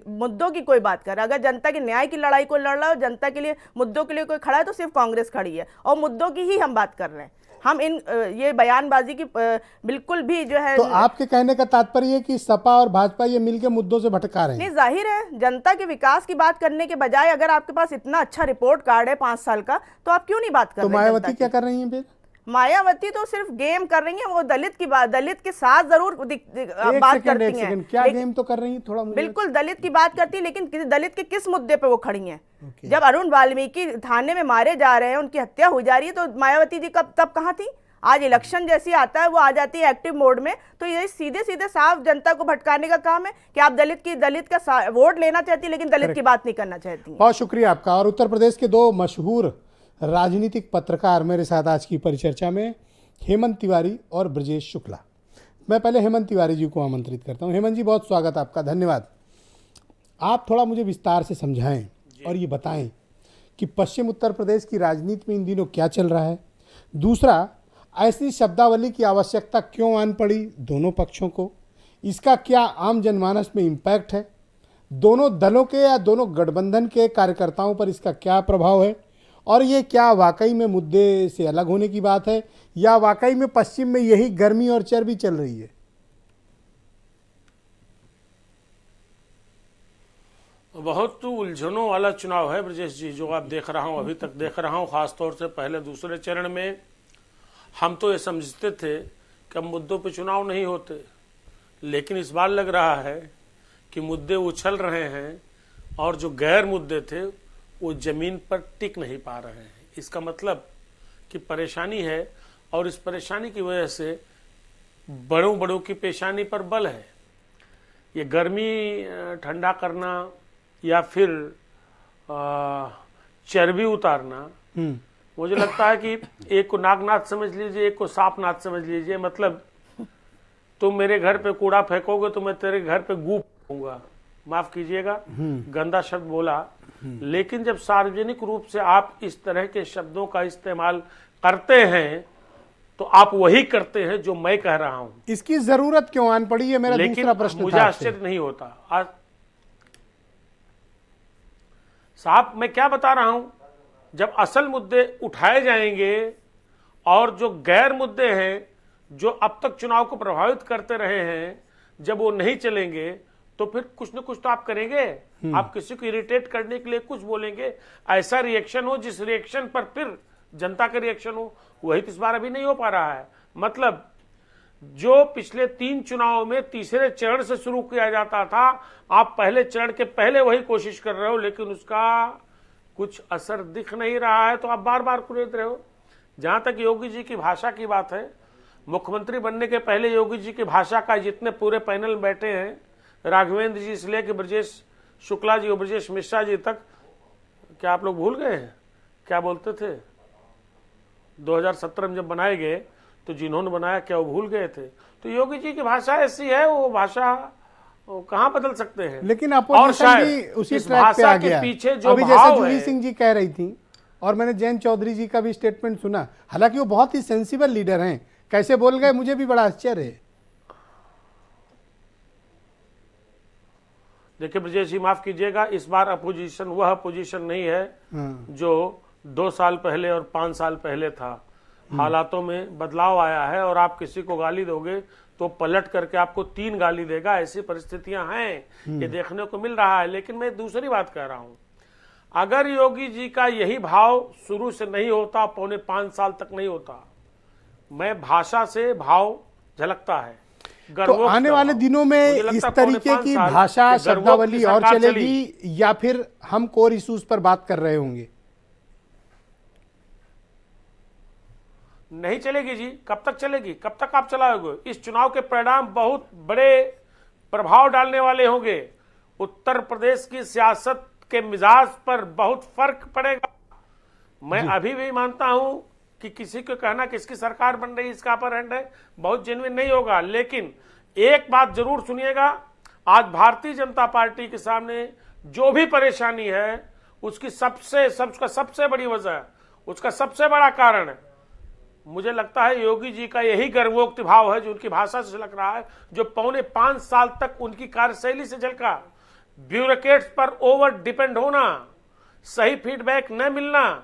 मुद्दों की कोई बात कर, अगर जनता के न्याय की लड़ाई कोई लड़ रहा है, जनता के लिए मुद्दों के लिए कोई खड़ा है, तो सिर्फ कांग्रेस खड़ी है और मुद्दों की ही हम बात कर रहे हैं। हम इन ये बयानबाजी की बिल्कुल भी जो है। तो आपके कहने का तात्पर्य है कि सपा और भाजपा ये मिलकर मुद्दों से भटका रहे हैं? नहीं, जाहिर है जनता के विकास की बात करने के बजाय अगर आपके पास इतना अच्छा रिपोर्ट कार्ड है 5 साल का, तो आप क्यों नहीं बात कर रहे? तो मायावती क्या कर रही है फिर? मायावती तो सिर्फ गेम कर रही हैं। वो दलित की बात, दलित के साथ जरूर बात करती हैं। क्या गेम तो कर रही हैं थोड़ा मुझे? बिल्कुल दलित की बात करती है, लेकिन दलित के किस मुद्दे पे वो खड़ी हैं? जब अरुण वाल्मीकि थाने में मारे जा रहे हैं, उनकी हत्या हो जा रही है, तो मायावती जी तब कहाँ थी? आज इलेक्शन जैसी आता है वो आ जाती है एक्टिव मोड में। तो ये सीधे सीधे साफ जनता को भटकाने का काम है कि आप दलित का वोट लेना चाहती है लेकिन दलित की बात नहीं करना चाहती। बहुत शुक्रिया आपका। और उत्तर प्रदेश के 2 मशहूर राजनीतिक पत्रकार मेरे साथ आज की परिचर्चा में, हेमंत तिवारी और ब्रजेश शुक्ला। मैं पहले हेमंत तिवारी जी को आमंत्रित करता हूं। हेमंत जी, बहुत स्वागत आपका, धन्यवाद। आप थोड़ा मुझे विस्तार से समझाएं और ये बताएं कि पश्चिम उत्तर प्रदेश की राजनीति में इन दिनों क्या चल रहा है। दूसरा, ऐसी शब्दावली की आवश्यकता क्यों आन पड़ी दोनों पक्षों को? इसका क्या आम जनमानस में इम्पैक्ट है? दोनों दलों के या दोनों गठबंधन के कार्यकर्ताओं पर इसका क्या प्रभाव है? और ये क्या वाकई में मुद्दे से अलग होने की बात है या वाकई में पश्चिम में यही गर्मी और चर्बी चल रही है? बहुत उलझनों वाला चुनाव है ब्रजेश जी, जो आप देख रहा हूं, अभी तक देख रहा हूं। खासतौर से पहले दूसरे चरण में हम तो ये समझते थे कि अब मुद्दों पे चुनाव नहीं होते, लेकिन इस बार लग रहा है कि मुद्दे उछल रहे हैं और जो गैर मुद्दे थे वो जमीन पर टिक नहीं पा रहे हैं। इसका मतलब कि परेशानी है और इस परेशानी की वजह से बड़ों की पेशानी पर बल है। ये गर्मी ठंडा करना या फिर चर्बी उतारना, मुझे लगता है कि एक को नागनाथ समझ लीजिए, एक को सांपनाथ समझ लीजिए। मतलब तुम मेरे घर पे कूड़ा फेंकोगे तो मैं तेरे घर पे गू फेंकूंगा, माफ कीजिएगा गंदा शब्द बोला, लेकिन जब सार्वजनिक रूप से आप इस तरह के शब्दों का इस्तेमाल करते हैं तो आप वही करते हैं जो मैं कह रहा हूं। इसकी जरूरत क्यों आन पड़ी है, मेरा दूसरा प्रश्न। मुझे आश्चर्य नहीं होता। आज साहब मैं क्या बता रहा हूं, जब असल मुद्दे उठाए जाएंगे और जो गैर मुद्दे हैं जो अब तक चुनाव को प्रभावित करते रहे हैं, जब वो नहीं चलेंगे तो फिर कुछ न कुछ तो आप करेंगे। आप किसी को इरिटेट करने के लिए कुछ बोलेंगे, ऐसा रिएक्शन हो जिस रिएक्शन पर फिर जनता का रिएक्शन हो। वही इस बार अभी नहीं हो पा रहा है। मतलब जो पिछले 3 चुनाव में तीसरे चरण से शुरू किया जाता था, आप पहले चरण के पहले वही कोशिश कर रहे हो, लेकिन उसका कुछ असर दिख नहीं रहा है, तो आप बार बार कुरेद रहे हो। जहां तक योगी जी की भाषा की बात है, मुख्यमंत्री बनने के पहले योगी जी की भाषा का जितने पूरे पैनल में बैठे हैं, राघवेंद्र जी से लेकर ब्रजेश शुक्ला जी और ब्रजेश मिश्रा जी तक, क्या आप लोग भूल गए हैं क्या बोलते थे? 2017 में जब बनाए गए तो जिन्होंने बनाया क्या वो भूल गए थे? तो योगी जी की भाषा ऐसी है, वो भाषा कहां बदल सकते हैं। लेकिन अपोजिशन भी उसी ट्रैक पे आ गया। पीछे जो अभी जैसे जूही सिंह जी कह रही थी और मैंने जयंत चौधरी जी का भी स्टेटमेंट सुना, हालांकि वो बहुत ही सेंसिबल लीडर हैं, कैसे बोल गए मुझे भी बड़ा आश्चर्य है। देखिए ब्रजेश जी माफ कीजिएगा, इस बार अपोजिशन वह अपोजिशन नहीं है जो 2 साल पहले और 5 साल पहले था। हालातों में बदलाव आया है और आप किसी को गाली दोगे तो पलट करके आपको 3 गाली देगा। ऐसी परिस्थितियां हैं, ये देखने को मिल रहा है। लेकिन मैं दूसरी बात कह रहा हूं, अगर योगी जी का यही भाव शुरू से नहीं होता, पौने 5 साल तक नहीं होता, मैं भाषा से भाव झलकता है। तो आने वाले दिनों में इस तरीके की भाषा शब्दावली और चलेगी या फिर हम कोर इश्यूज पर बात कर रहे होंगे? नहीं चलेगी जी। कब तक चलेगी? कब तक आप चलाओगे? इस चुनाव के परिणाम बहुत बड़े प्रभाव डालने वाले होंगे। उत्तर प्रदेश की सियासत के मिजाज पर बहुत फर्क पड़ेगा। मैं अभी भी मानता हूं कि किसी को कहना किसकी सरकार बन रही है, इसका अपर हैंड है, बहुत जेन्युइन नहीं होगा। लेकिन एक बात जरूर सुनिएगा, आज भारतीय जनता पार्टी के सामने जो भी परेशानी है उसकी सबसे बड़ी वजह, उसका सबसे बड़ा कारण मुझे लगता है योगी जी का यही गर्वोक्ति भाव है जो उनकी भाषा से झलक रहा है, जो पौने 5 साल तक उनकी कार्यशैली से झलका। ब्यूरोक्रेट्स पर ओवर डिपेंड होना, सही फीडबैक न मिलना,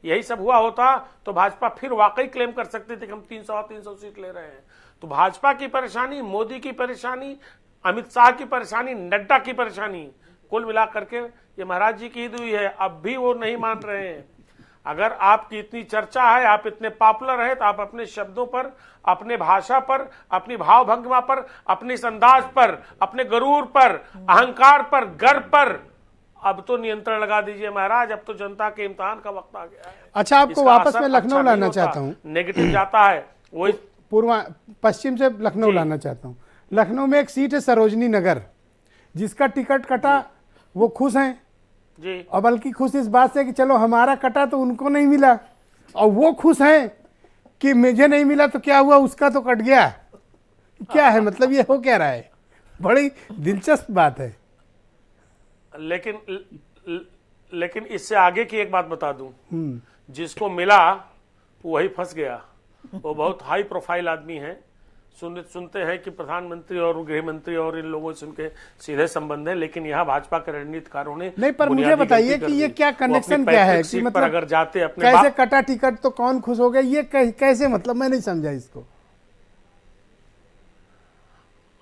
यही सब हुआ होता तो भाजपा फिर वाकई क्लेम कर सकती थी कि हम 300 सीट ले रहे हैं। तो भाजपा की परेशानी, मोदी की परेशानी, अमित शाह की परेशानी, नड्डा की परेशानी, कुल मिलाकर के ये महाराज जी की ईद हुई है। अब भी वो नहीं मान रहे हैं। अगर आपकी इतनी चर्चा है, आप इतने पॉपुलर हैं, तो आप अपने शब्दों पर, अपने भाषा पर, अपनी भाव भंगिमा पर, अपने इस अंदाज पर, अपने गरूर पर, अहंकार पर, गर्व पर अब तो नियंत्रण लगा दीजिए महाराज। अब तो जनता के इम्तिहान का वक्त आ गया है। अच्छा, आपको वापस में लखनऊ लाना चाहता हूँ। नेगेटिव जाता है वो पश्चिम से लखनऊ लाना चाहता हूँ। लखनऊ में एक सीट है सरोजनी नगर, जिसका टिकट कटा, वो खुश हैं जी, और बल्कि खुश इस बात से कि चलो हमारा कटा तो उनको नहीं मिला, और वो खुश हैं कि मुझे नहीं मिला तो क्या हुआ, उसका तो कट गया। क्या है मतलब, ये हो क्या रहा है? बड़ी दिलचस्प बात है। लेकिन इससे आगे की एक बात बता दूं, जिसको मिला वही फंस गया। वो बहुत हाई प्रोफाइल आदमी है, सुनते हैं कि प्रधानमंत्री और गृह मंत्री और इन लोगों से उनके सीधे संबंध है। लेकिन यहाँ भाजपा के रणनीतिकारों ने नहीं, पर मुझे बताइए कि ये क्या कनेक्शन क्या है कि मतलब अगर जाते अपने कैसे कटा टिकट तो कौन खुश हो गया, ये कैसे, मतलब मैं नहीं समझा इसको।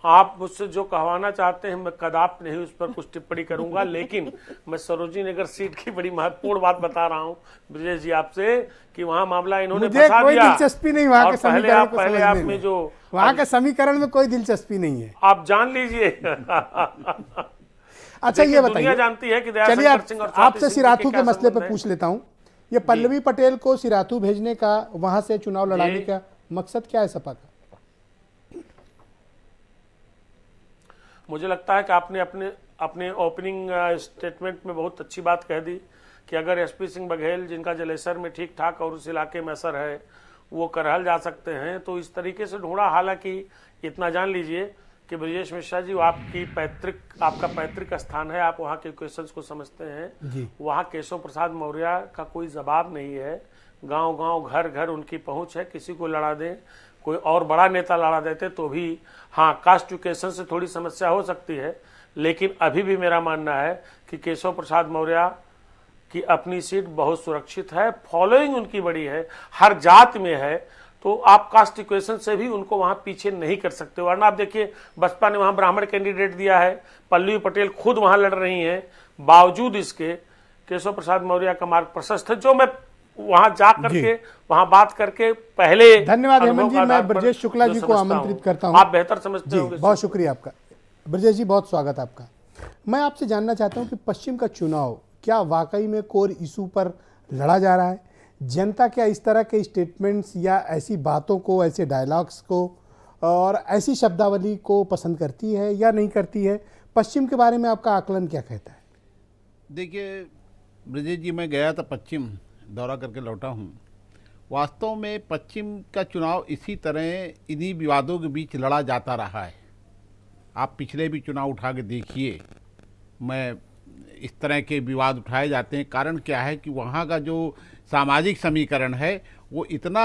आप मुझसे जो कहवाना चाहते हैं मैं कदाप नहीं उस पर कुछ टिप्पणी करूंगा। लेकिन मैं सरोजनी नगर सीट की बड़ी महत्वपूर्ण बात बता रहा हूं ब्रजेश जी आपसे कि वहां मामला इन्होंने फंसा दिया। दिलचस्पी नहीं वहां के समीकरण को पहले आप में जो वहां के समीकरण में कोई दिलचस्पी नहीं है, आप जान लीजिए। अच्छा ये बताइए, दुनिया जानती है कि चलिए आपसे सिराथू के मसले पर पूछ लेता हूँ। ये पल्लवी पटेल को सिराथू भेजने का, वहां से चुनाव लड़ाने का मकसद क्या है सपा का? मुझे लगता है कि आपने अपने ओपनिंग स्टेटमेंट में बहुत अच्छी बात कह दी कि अगर एसपी सिंह बघेल, जिनका जलेसर में ठीक ठाक और उस इलाके में असर है, वो करहल जा सकते हैं, तो इस तरीके से ढूंढा। हालांकि इतना जान लीजिए कि ब्रजेश मिश्रा जी, आपका पैतृक स्थान है, आप वहाँ के क्वेश्चंस को समझते हैं। वहाँ केशव प्रसाद मौर्य का कोई जवाब नहीं है। गांव-गांव, घर-घर उनकी पहुंच है। किसी को लड़ा दें, कोई और बड़ा नेता लड़ा देते तो भी हाँ, कास्टिफिकेशन से थोड़ी समस्या हो सकती है। लेकिन अभी भी मेरा मानना है कि केशव प्रसाद मौर्य की अपनी सीट बहुत सुरक्षित है। फॉलोइंग उनकी बड़ी है, हर जात में है, तो आप कास्ट इक्वेशन से भी उनको वहां पीछे नहीं कर सकते। वरना आप देखिए, बसपा ने वहां ब्राह्मण कैंडिडेट दिया है, पल्लवी पटेल खुद वहां लड़ रही हैं, बावजूद इसके केशव प्रसाद मौर्य का मार्ग प्रशस्त है। जो मैं वहां जा करके, वहां बात करके पहले। धन्यवाद हेमंत जी। मैं ब्रजेश शुक्ला जी को आमंत्रित करता हूं। आप बेहतर समझते होंगे। बहुत शुक्रिया आपका ब्रजेश जी, बहुत स्वागत आपका। मैं आपसे जानना चाहता हूं कि पश्चिम का चुनाव क्या वाकई में कोर इशू पर लड़ा जा रहा है? जनता क्या इस तरह के स्टेटमेंट्स या ऐसी बातों को, ऐसे डायलॉग्स को और ऐसी शब्दावली को पसंद करती है या नहीं करती है? पश्चिम के बारे में आपका आकलन क्या कहता है? देखिए ब्रजेश जी, मैं गया था पश्चिम, दौरा करके लौटा हूँ। वास्तव में पश्चिम का चुनाव इसी तरह इन्हीं विवादों के बीच लड़ा जाता रहा है। आप पिछले भी चुनाव उठा के देखिए, मैं इस तरह के विवाद उठाए जाते हैं। कारण क्या है कि वहाँ का जो सामाजिक समीकरण है वो इतना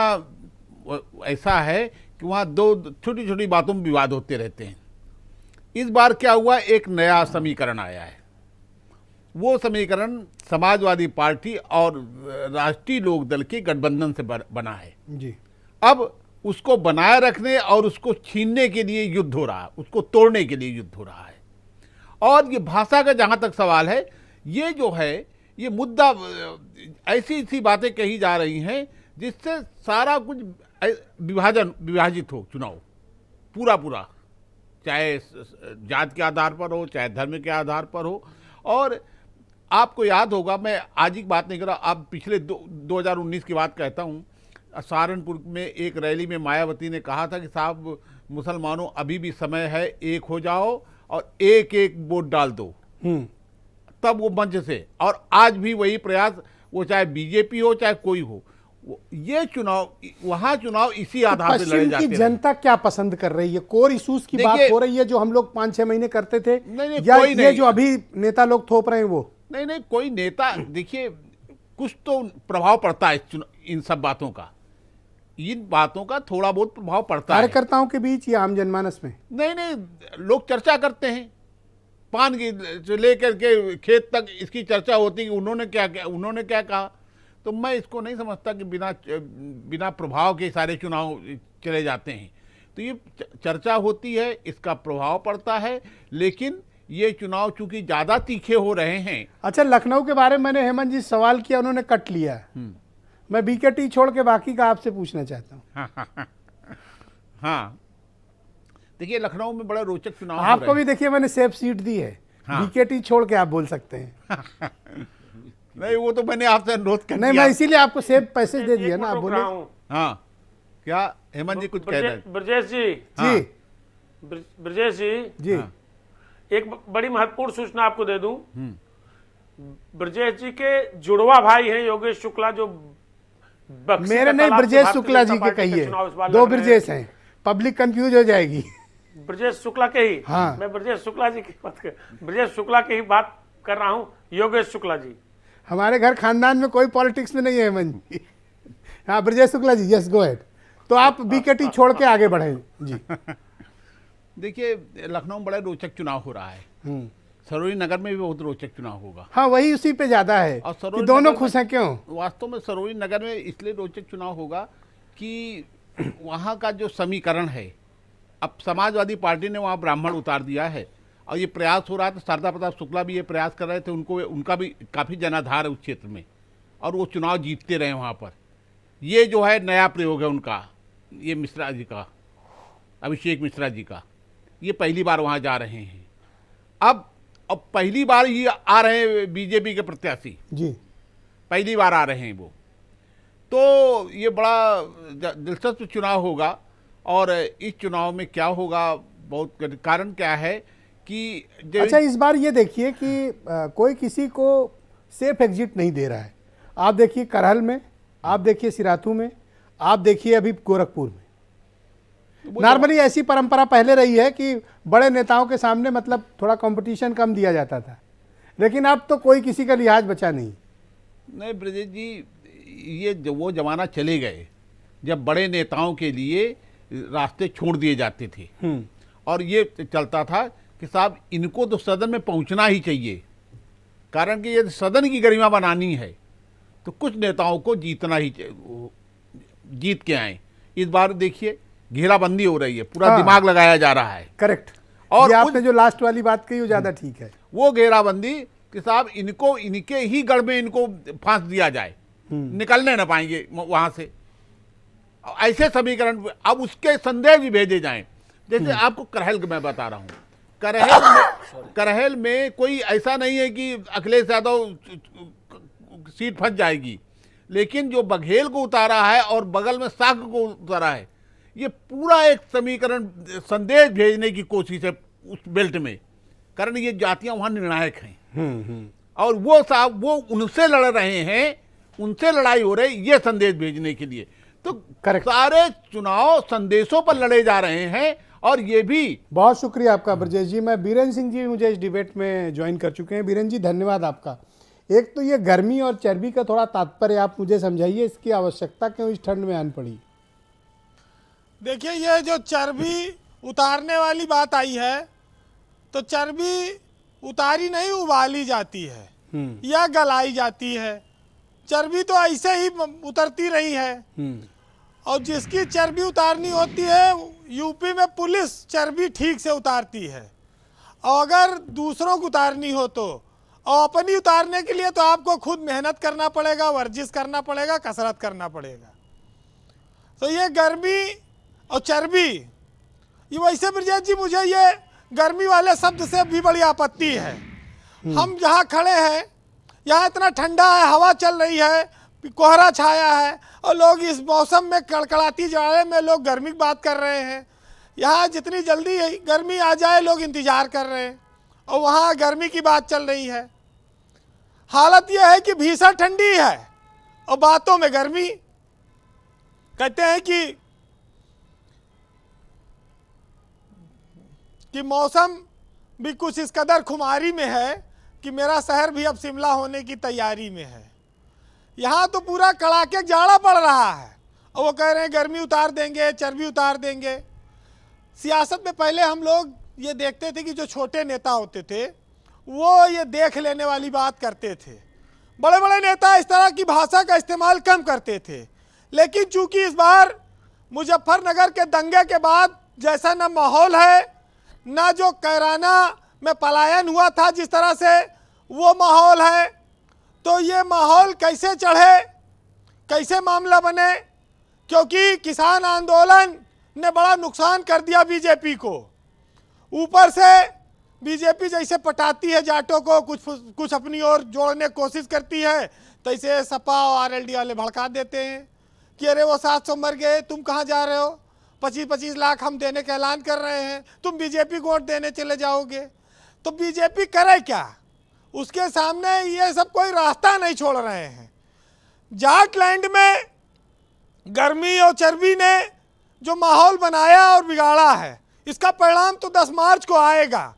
ऐसा है कि वहाँ दो छोटी छोटी बातों में विवाद होते रहते हैं। इस बार क्या हुआ, एक नया समीकरण आया है वो समीकरण समाजवादी पार्टी और राष्ट्रीय लोकदल के गठबंधन से बना है जी। अब उसको बनाए रखने और उसको छीनने के लिए युद्ध हो रहा है, उसको तोड़ने के लिए युद्ध हो रहा है। और ये भाषा का जहाँ तक सवाल है, ये जो है ये मुद्दा ऐसी ऐसी बातें कही जा रही हैं जिससे सारा कुछ विभाजित हो चुनाव पूरा, चाहे जात के आधार पर हो, चाहे धर्म के आधार पर हो। और आपको याद होगा, मैं आज की बात नहीं कर रहा, आप पिछले 2019 की बात कहता हूँ, सहारनपुर में एक रैली में मायावती ने कहा था कि साहब मुसलमानों अभी भी समय है, एक हो जाओ और एक एक वोट डाल दो। तब वो मंच से, और आज भी वही प्रयास, वो चाहे बीजेपी हो चाहे कोई हो, ये चुनाव वहां चुनाव इसी आधार से लड़े जाते हैं। जनता क्या पसंद कर रही है? कोर इश्यूज की बात हो रही है जो हम लोग 5-6 महीने करते थे, नहीं, या कोई ये नहीं। जो अभी नेता लोग थोप रहे हैं वो? नहीं, कोई नेता, देखिए कुछ तो प्रभाव पड़ता है इन सब बातों का, इन बातों का थोड़ा बहुत प्रभाव पड़ता है कार्यकर्ताओं के बीच या आम जनमानस में। नहीं, लोग चर्चा करते हैं, पान की लेकर के खेत तक इसकी चर्चा होती है कि उन्होंने क्या कहा। तो मैं इसको नहीं समझता कि बिना प्रभाव के सारे चुनाव चले जाते हैं। तो ये चर्चा होती है, इसका प्रभाव पड़ता है, लेकिन ये चुनाव चूंकि ज्यादा तीखे हो रहे हैं। अच्छा, लखनऊ के बारे में मैंने हेमंत जी सवाल किया, उन्होंने कट लिया। मैं बीकेटी छोड़ के बाकी का आपसे पूछना चाहता हूँ। हाँ, देखिए लखनऊ में बड़ा रोचक चुनाव आपको भी देखिए मैंने सेफ सीट दी है। हाँ। बीकेटी छोड़ के आप बोल सकते हैं। नहीं, वो तो मैंने आपसे अनुरोध कर दिया। नहीं, मैं इसीलिए आपको सेफ पैसे दे दिया ना, आप बोले। हाँ, क्या हेमंत जी कुछ कह रहे हैं? ब्रजेश जी जी, ब्रजेश जी जी, एक बड़ी महत्वपूर्ण सूचना आपको दे दूं। ब्रजेश जी के जुड़वा भाई हैं योगेश शुक्ला, जो मेरे नहीं, ब्रजेश शुक्ला जी के कहिए, 2 ब्रजेश हैं, पब्लिक कंफ्यूज हो जाएगी। ब्रजेश शुक्ला के ही, हाँ। मैं ब्रजेश शुक्ला जी की बात ब्रजेश शुक्ला की ही बात कर रहा हूं, योगेश शुक्ला जी। हमारे घर खानदान में कोई पॉलिटिक्स में नहीं है हेमंत जी। हाँ, Brajesh Shukla ji, yes go head. तो आप बीकेटी छोड़ के आगे बढ़े जी। देखिए लखनऊ में बड़ा रोचक चुनाव हो रहा है, सरोजनी नगर में भी बहुत रोचक चुनाव होगा। हाँ, वही उसी पे ज्यादा है और कि दोनों खुश हैं। क्यों? वास्तव में सरोजनी नगर में इसलिए रोचक चुनाव होगा कि वहाँ का जो समीकरण है, अब समाजवादी पार्टी ने वहाँ ब्राह्मण उतार दिया है और ये प्रयास हो रहा था, शारदा प्रताप शुक्ला भी ये प्रयास कर रहे थे, उनका भी काफ़ी जनाधार है उस क्षेत्र में, और वो चुनाव जीतते रहे वहाँ पर। ये जो है नया प्रयोग है उनका, ये मिश्रा जी का, अभिषेक मिश्रा जी का, ये पहली बार वहाँ जा रहे हैं। अब पहली बार ये आ रहे हैं बीजेपी के प्रत्याशी जी, पहली बार आ रहे हैं वो, तो ये बड़ा दिलचस्प चुनाव होगा। और इस चुनाव में क्या होगा, बहुत कारण क्या है कि अच्छा, इस बार ये देखिए कि कोई किसी को सेफ एग्जिट नहीं दे रहा है। आप देखिए करहल में, आप देखिए सिराथू में, आप देखिए अभी गोरखपुर में। नॉर्मली ऐसी परंपरा पहले रही है कि बड़े नेताओं के सामने मतलब थोड़ा कंपटीशन कम दिया जाता था, लेकिन अब तो कोई किसी का लिहाज बचा नहीं। ब्रजेश जी, ये वो जमाना चले गए जब बड़े नेताओं के लिए रास्ते छोड़ दिए जाते थे, और ये चलता था कि साहब इनको तो सदन में पहुंचना ही चाहिए, कारण कि यदि सदन की गरिमा बनानी है तो कुछ नेताओं को जीतना ही जीत के आए। इस बार देखिए घेराबंदी हो रही है, पूरा दिमाग लगाया जा रहा है। करेक्ट। और ये आपने जो लास्ट वाली बात कही वो ज्यादा ठीक है। वो घेराबंदी कि साहब इनको इनके ही गढ़ में इनको फांस दिया जाए, निकलने ना पाएंगे वहां से, ऐसे समीकरण। अब उसके संदेश भी भेजे जाएं, जैसे आपको करहल मैं बता रहा हूं, करहल में कोई ऐसा नहीं है कि अखिलेश यादव सीट फंस जाएगी, लेकिन जो बघेल को उतारा है और बगल में साख को उतारा है, ये पूरा एक समीकरण संदेश भेजने की कोशिश है उस बेल्ट में, कारण ये जातियां वहां निर्णायक हैं और वो साहब वो उनसे लड़ रहे हैं, उनसे लड़ाई हो रही, ये संदेश भेजने के लिए। तो सारे चुनाव संदेशों पर लड़े जा रहे हैं। और ये भी बहुत शुक्रिया आपका ब्रजेश जी। मैं बीरेन सिंह जी मुझे इस डिबेट में ज्वाइन कर चुके हैं। बीरेन जी धन्यवाद आपका। एक तो ये गर्मी और चर्बी का थोड़ा तात्पर्य आप मुझे समझाइए, इसकी आवश्यकता क्यों इस ठंड में आन पड़ी? देखिए, ये जो चर्बी उतारने वाली बात आई है, तो चर्बी उतारी नहीं, उबाली जाती है। या गलाई जाती है। चर्बी तो ऐसे ही उतरती रही है। और जिसकी चर्बी उतारनी होती है, यूपी में पुलिस चर्बी ठीक से उतारती है। और अगर दूसरों को उतारनी हो तो, और अपनी उतारने के लिए तो आपको खुद मेहनत करना पड़ेगा, वर्जिश करना पड़ेगा, कसरत करना पड़ेगा। तो ये गर्मी और चर्बी, ये वैसे ब्रजेश जी मुझे ये गर्मी वाले शब्द से भी बड़ी आपत्ति है। हम जहाँ खड़े हैं यहाँ इतना ठंडा है, हवा चल रही है, कोहरा छाया है, और लोग इस मौसम में कड़कड़ाती जाड़े में लोग गर्मी की बात कर रहे हैं। यहाँ जितनी जल्दी गर्मी आ जाए लोग इंतजार कर रहे हैं, और वहाँ गर्मी की बात चल रही है। हालत यह है कि भीषण ठंडी है और बातों में गर्मी। कहते हैं कि मौसम भी कुछ इस कदर खुमारी में है कि मेरा शहर भी अब शिमला होने की तैयारी में है। यहाँ तो पूरा कड़ाके जाड़ा पड़ रहा है और वो कह रहे हैं गर्मी उतार देंगे, चर्बी उतार देंगे। सियासत में पहले हम लोग ये देखते थे कि जो छोटे नेता होते थे वो ये देख लेने वाली बात करते थे। बड़े बड़े नेता इस तरह की भाषा का इस्तेमाल कम करते थे। लेकिन चूंकि इस बार मुजफ्फरनगर के दंगे के बाद जैसा न माहौल है, न जो कैराना में पलायन हुआ था जिस तरह से वो माहौल है, तो ये माहौल कैसे चढ़े, कैसे मामला बने, क्योंकि किसान आंदोलन ने बड़ा नुकसान कर दिया बीजेपी को। ऊपर से बीजेपी जैसे पटाती है जाटों को, कुछ अपनी ओर जोड़ने की कोशिश करती है, तैसे सपा और आरएलडी वाले भड़का देते हैं कि अरे वो 700 मर गए, तुम कहाँ जा रहे हो, 25-25 लाख हम देने का ऐलान कर रहे हैं, तुम बीजेपी को वोट देने चले जाओगे। तो बीजेपी करे क्या, उसके सामने ये सब कोई रास्ता नहीं छोड़ रहे हैं। जाटलैंड में गर्मी और चर्बी ने जो माहौल बनाया और बिगाड़ा है, इसका परिणाम तो 10 मार्च को आएगा।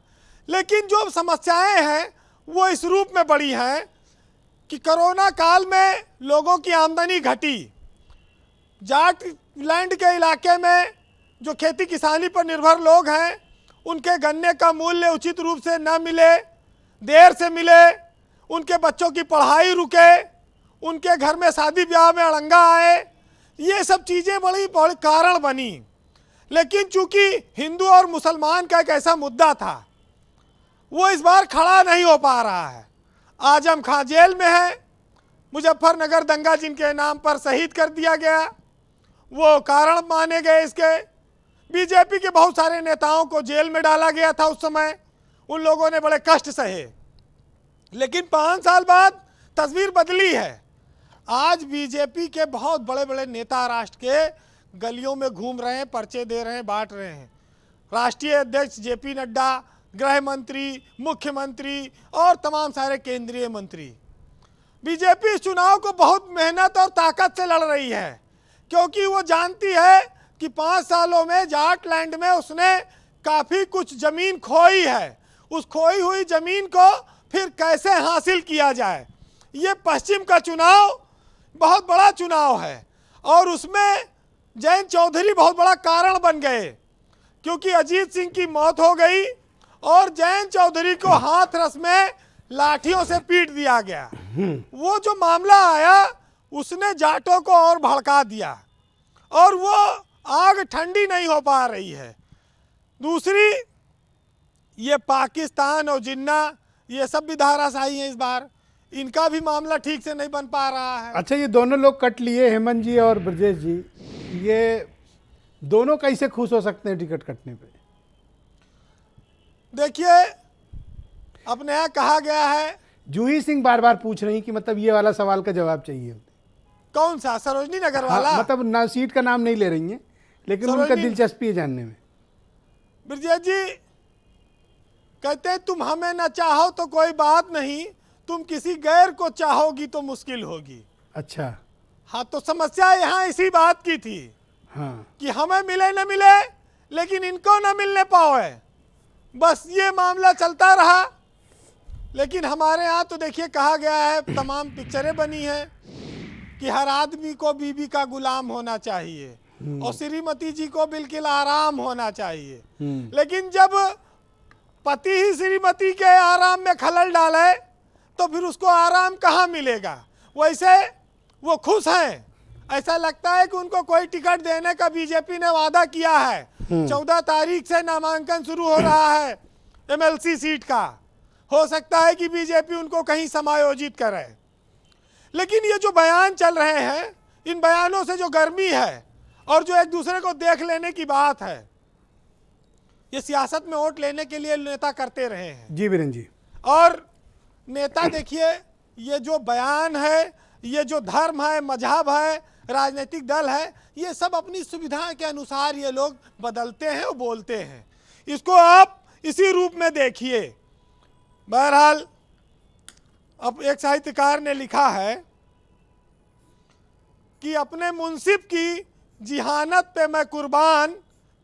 लेकिन जो समस्याएं हैं वो इस रूप में बड़ी हैं कि कोरोना काल में लोगों की आमदनी घटी। जाटलैंड के इलाके में जो खेती किसानी पर निर्भर लोग हैं, उनके गन्ने का मूल्य उचित रूप से न मिले, देर से मिले, उनके बच्चों की पढ़ाई रुके, उनके घर में शादी ब्याह में अड़ंगा आए, ये सब चीज़ें बड़ी कारण बनी। लेकिन चूंकि हिंदू और मुसलमान का एक ऐसा मुद्दा था, वो इस बार खड़ा नहीं हो पा रहा है। आजम खां जेल में है, मुजफ्फरनगर दंगा जिनके नाम पर शहीद कर दिया गया, वो कारण माने गए इसके। बीजेपी के बहुत सारे नेताओं को जेल में डाला गया था उस समय, उन लोगों ने बड़े कष्ट सहे। लेकिन 5 साल बाद तस्वीर बदली है। आज बीजेपी के बहुत बड़े बड़े नेता राष्ट्र के गलियों में घूम रहे हैं, पर्चे दे रहे हैं, बांट रहे हैं। राष्ट्रीय अध्यक्ष जेपी नड्डा, गृह मंत्री, मुख्यमंत्री और तमाम सारे केंद्रीय मंत्री। बीजेपी इस चुनाव को बहुत मेहनत और ताकत से लड़ रही है, क्योंकि वो जानती है कि 5 सालों में जाटलैंड में उसने काफ़ी कुछ ज़मीन खोई है। उस खोई हुई ज़मीन को फिर कैसे हासिल किया जाए, ये पश्चिम का चुनाव बहुत बड़ा चुनाव है। और उसमें जयंत चौधरी बहुत बड़ा कारण बन गए, क्योंकि अजीत सिंह की मौत हो गई और जयंत चौधरी को हाथरस में लाठियों से पीट दिया गया। वो जो मामला आया उसने जाटों को और भड़का दिया, और वो आग ठंडी नहीं हो पा रही है। दूसरी, ये पाकिस्तान और जिन्ना, ये सब भी धाराशाही हैं इस बार, इनका भी मामला ठीक से नहीं बन पा रहा है। अच्छा, ये दोनों लोग कट लिए, हेमंत जी और ब्रजेश जी, ये दोनों कैसे खुश हो सकते हैं टिकट कटने पे? देखिए, अपने यहाँ कहा गया है, जूही सिंह बार बार पूछ रही कि मतलब ये वाला सवाल का जवाब चाहिए। कौन सा? सरोजनी नगर वाला? हाँ, मतलब ना सीट का नाम नहीं ले रही हैं, लेकिन उनका दिलचस्पी है जानने में। ब्रजेश जी कहते हैं तुम हमें न चाहो तो कोई बात नहीं, तुम किसी गैर को चाहोगी तो मुश्किल होगी। अच्छा, हाँ, तो समस्या यहाँ इसी बात की थी। हाँ, कि हमें मिले न मिले, लेकिन इनको न मिलने पाओ, बस ये मामला चलता रहा। लेकिन हमारे यहाँ तो देखिए कहा गया है, तमाम पिक्चरें बनी हैं कि हर आदमी को बीबी का गुलाम होना चाहिए और श्रीमती जी को बिल्कुल आराम होना चाहिए। लेकिन जब पति ही श्रीमती के आराम में खलल डाले, तो फिर उसको आराम कहाँ मिलेगा। वैसे वो खुश हैं, ऐसा लगता है कि उनको कोई टिकट देने का बीजेपी ने वादा किया है। 14 तारीख से नामांकन शुरू हो रहा है एमएलसी सीट का, हो सकता है कि बीजेपी उनको कहीं समायोजित करे। लेकिन ये जो बयान चल रहे हैं, इन बयानों से जो गर्मी है और जो एक दूसरे को देख लेने की बात है, ये सियासत में वोट लेने के लिए नेता करते रहे हैं। जी वीरेंद्र जी। और नेता देखिए, ये जो बयान है, ये जो धर्म है, मजहब है, राजनीतिक दल है, ये सब अपनी सुविधा के अनुसार ये लोग बदलते हैं और बोलते हैं। इसको आप इसी रूप में देखिए। बहरहाल अब एक साहित्यकार ने लिखा है कि अपने मुंसिफ की जिहानत पे मैं कुर्बान,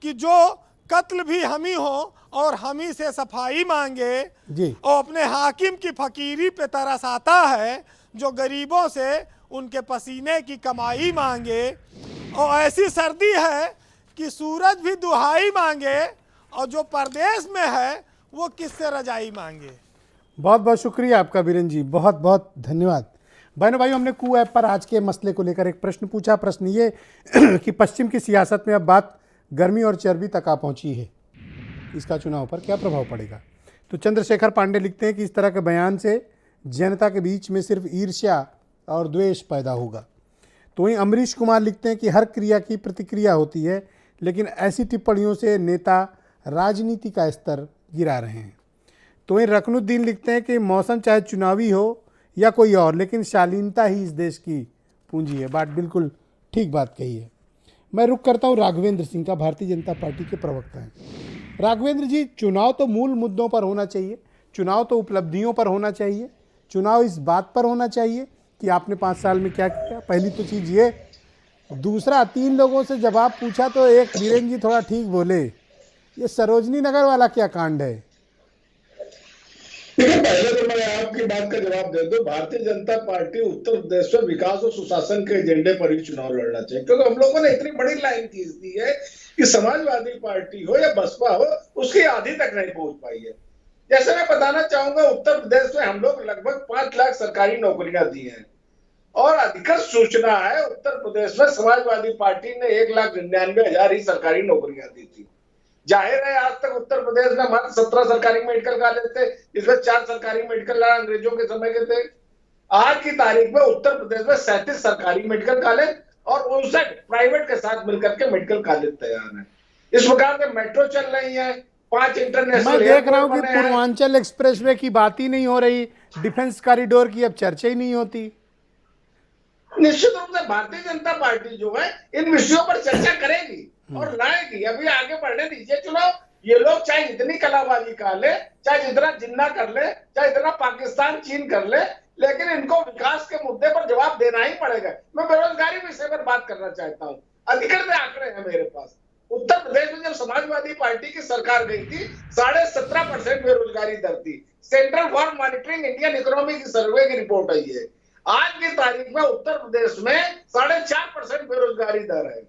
कि जो कत्ल भी हमी हो और हमी से सफाई मांगे जी। और अपने हाकिम की फकीरी पे तरस आता है, जो गरीबों से उनके पसीने की कमाई मांगे। और ऐसी सर्दी है कि सूरज भी दुहाई मांगे, और जो परदेश में है वो किससे रजाई मांगे। बहुत बहुत शुक्रिया आपका वीरेंद्र जी, बहुत बहुत धन्यवाद। बहनों भाइयों, हमने कू ऐप पर आज के मसले को लेकर एक प्रश्न पूछा। प्रश्न ये कि पश्चिम की सियासत में अब बात गर्मी और चर्बी तक आ पहुंची है, इसका चुनाव पर क्या प्रभाव पड़ेगा। तो चंद्रशेखर पांडे लिखते हैं कि इस तरह के बयान से जनता के बीच में सिर्फ ईर्ष्या और द्वेष पैदा होगा। तो वहीं अमरीश कुमार लिखते हैं कि हर क्रिया की प्रतिक्रिया होती है, लेकिन ऐसी टिप्पणियों से नेता राजनीति का स्तर गिरा रहे हैं। तो वहीं रकनुद्दीन लिखते हैं कि मौसम चाहे चुनावी हो या कोई और, लेकिन शालीनता ही इस देश की पूंजी है। बात बिल्कुल ठीक बात कही है। मैं रुख करता हूँ राघवेंद्र सिंह का, भारतीय जनता पार्टी के प्रवक्ता हैं। राघवेंद्र जी, चुनाव तो मूल मुद्दों पर होना चाहिए, चुनाव तो उपलब्धियों पर होना चाहिए, चुनाव इस बात पर होना चाहिए कि आपने 5 साल में क्या किया। पहली तो चीज़ ये। दूसरा, 3 लोगों से जवाब पूछा तो एक वीरेंद्र जी थोड़ा ठीक बोले, ये सरोजनी नगर वाला क्या कांड है। देखिए, पहले तो मैं आपकी बात का जवाब दे दूं। भारतीय जनता पार्टी उत्तर प्रदेश में विकास और सुशासन के एजेंडे पर ही चुनाव लड़ना चाहिए, क्योंकि हम लोगों ने इतनी बड़ी लाइन खींच दी है कि समाजवादी पार्टी हो या बसपा हो, उसकी आधी तक नहीं पहुंच पाई है। जैसे मैं बताना चाहूंगा, उत्तर प्रदेश में हम लोग लगभग 5 लाख सरकारी नौकरियां दी हैं, और अधिकृत सूचना है उत्तर प्रदेश में समाजवादी पार्टी ने 1,99,000 ही सरकारी नौकरियां दी थी। जाहिर है, आज तक उत्तर प्रदेश में मात्र 17 सरकारी मेडिकल कॉलेज थे, इसमें 4 सरकारी मेडिकल अंग्रेजों के समय के थे। आज की तारीख में उत्तर प्रदेश में 37 सरकारी मेडिकल कॉलेज और 59 प्राइवेट के साथ मिलकर के मेडिकल कॉलेज तैयार है। इस प्रकार से मेट्रो चल रही है, 5 इंटरनेशनल। मैं देख रहा हूँ कि पूर्वांचल एक्सप्रेसवे की बात ही नहीं हो रही, डिफेंस कॉरिडोर की अब चर्चा ही नहीं होती। निश्चित रूप से भारतीय जनता पार्टी जो है इन विषयों पर चर्चा करेगी और लाएगी। अभी आगे बढ़ने दीजिए चुनाव। ये लोग चाहे जितनी कलाबाजी कर ले, चाहे जितना जिन्ना कर ले, चाहे जितना पाकिस्तान चीन कर ले, लेकिन इनको विकास के मुद्दे पर जवाब देना ही पड़ेगा। मैं बेरोजगारी विषय पर बात करना चाहता हूँ। अधिकृत आंकड़े हैं मेरे पास। उत्तर प्रदेश में जब समाजवादी पार्टी की सरकार गई थी, 17.5% बेरोजगारी दर थी। Central for monitoring Indian economy की सर्वे की रिपोर्ट आई है। आज की तारीख में उत्तर प्रदेश में 4.5% बेरोजगारी दर है।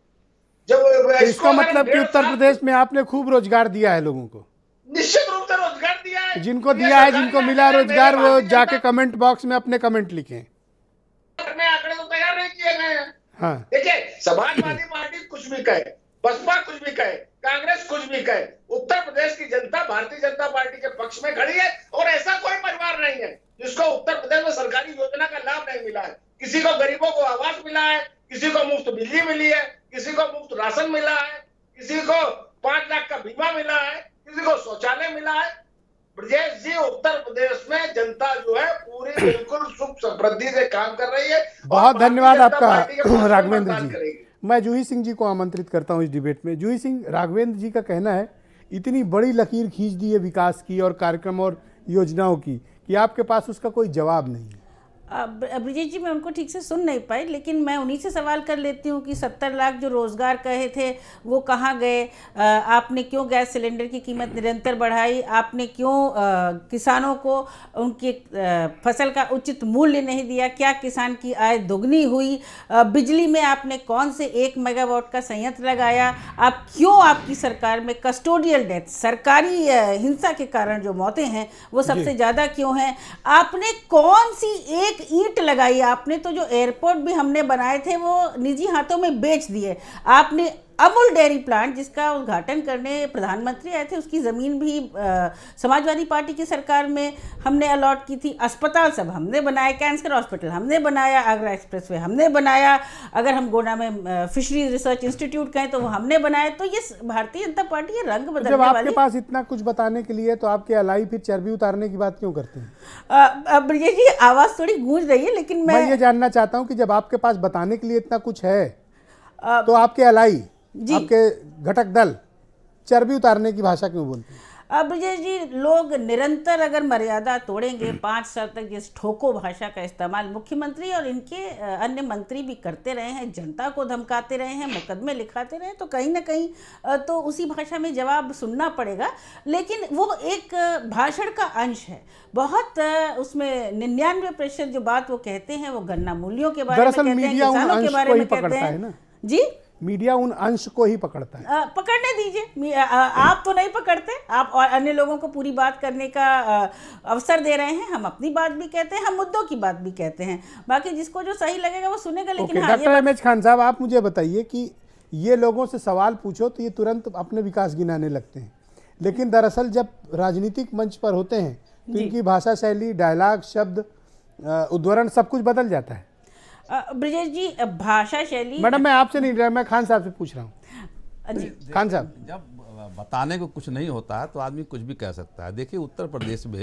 जब इसका मतलब कि उत्तर प्रदेश में आपने खूब रोजगार दिया है लोगों को। निश्चित रूप से रोजगार दिया है। जिनको दिया है, जिनको मिला रोजगार, वो जाके कमेंट बॉक्स में अपने कमेंट लिखें। आंकड़े तो तैयार नहीं किए गए हैं। हाँ, देखिए, समाजवादी पार्टी कुछ भी कहे, बसपा कुछ भी कहे, कांग्रेस कुछ भी कहे, उत्तर प्रदेश की जनता भारतीय जनता पार्टी के पक्ष में खड़ी है। और ऐसा कोई परिवार नहीं है जिसको उत्तर प्रदेश में सरकारी योजना का लाभ नहीं मिला है। किसी को गरीबों को आवास मिला है, किसी को मुफ्त बिजली मिली है, किसी को मुफ्त राशन मिला है, किसी को 5 लाख का बीमा मिला है, किसी को शौचालय मिला है। ब्रजेश जी, उत्तर प्रदेश में जनता जो है पूरी बिल्कुल सुख समृद्धि से काम कर रही है। बहुत धन्यवाद आपका राघवेंद्र जी। मैं जूही सिंह जी को आमंत्रित करता हूं इस डिबेट में। जूही सिंह, राघवेंद्र जी का कहना है इतनी बड़ी लकीर खींच दी है विकास की और कार्यक्रम और योजनाओं की कि आपके पास उसका कोई जवाब नहीं है। ब्रिजेश जी, मैं उनको ठीक से सुन नहीं पाई, लेकिन मैं उन्हीं से सवाल कर लेती हूँ कि 70 लाख जो रोज़गार कहे थे वो कहाँ गए? आपने क्यों गैस सिलेंडर की कीमत निरंतर बढ़ाई? आपने क्यों किसानों को उनकी फसल का उचित मूल्य नहीं दिया? क्या किसान की आय दोगुनी हुई? बिजली में आपने कौन से 1 मेगावाट का संयंत्र लगाया? आप क्यों, आपकी सरकार में कस्टोडियल डेथ, सरकारी हिंसा के कारण जो मौतें हैं वो सबसे ज़्यादा क्यों हैं? आपने कौन सी एक ईंट लगाई? आपने तो जो एयरपोर्ट भी हमने बनाए थे वो निजी हाथों में बेच दिए। आपने अमूल डेयरी प्लांट, जिसका उद्घाटन करने प्रधानमंत्री आए थे, उसकी ज़मीन भी समाजवादी पार्टी की सरकार में हमने अलॉट की थी। अस्पताल सब हमने बनाए, कैंसर हॉस्पिटल हमने बनाया, आगरा एक्सप्रेसवे हमने बनाया, अगर हम गोंडा में फिशरीज रिसर्च इंस्टीट्यूट कहें तो वो हमने बनाए। तो ये भारतीय जनता पार्टी ये रंग बदलने जब आपके वाली। पास इतना कुछ बताने के लिए तो आपके अलाई फिर चर्बी उतारने की बात क्यों करते हैं? ब्रिजेश जी, आवाज़ थोड़ी गूंज रही है, लेकिन मैं ये जानना चाहता हूँ कि जब आपके पास बताने के लिए इतना कुछ है तो आपके अलाई, आपके घटक दल चर्बी उतारने की भाषा क्यों बोलते हैं? ब्रिजेश जी, लोग निरंतर अगर मर्यादा तोड़ेंगे, 5 साल तक जिस ठोको भाषा का इस्तेमाल मुख्यमंत्री और इनके अन्य मंत्री भी करते रहे हैं, जनता को धमकाते रहे हैं, मुकदमे लिखाते रहे, तो कहीं ना कहीं तो उसी भाषा में जवाब सुनना पड़ेगा। लेकिन वो एक भाषण का अंश है, बहुत उसमें 99% जो बात वो कहते हैं वो गन्ना मूल्यों के बारे में कहते हैं, किसानों के बारे में कहते हैं। जी, मीडिया उन अंश को ही पकड़ता है। पकड़ने दीजिए, आप तो नहीं पकड़ते, आप और अन्य लोगों को पूरी बात करने का अवसर दे रहे हैं। हम अपनी बात भी कहते हैं, हम मुद्दों की बात भी कहते हैं, बाकी जिसको जो सही लगेगा वो सुनेगा। लेकिन डॉक्टर एमएच खान साहब, आप मुझे बताइए कि ये लोगों से सवाल पूछो तो ये तुरंत अपने विकास गिनाने लगते हैं, लेकिन दरअसल जब राजनीतिक मंच पर होते हैं तो इनकी भाषा शैली, डायलॉग, शब्द, उद्धरण सब कुछ बदल जाता है। ब्रिजेश जी, भाषा शैली, मैडम मैं आपसे नहीं, मैं खान साहब से पूछ रहा हूँ। खान साहब, जब बताने को कुछ नहीं होता है तो आदमी कुछ भी कह सकता है। देखिए, उत्तर प्रदेश में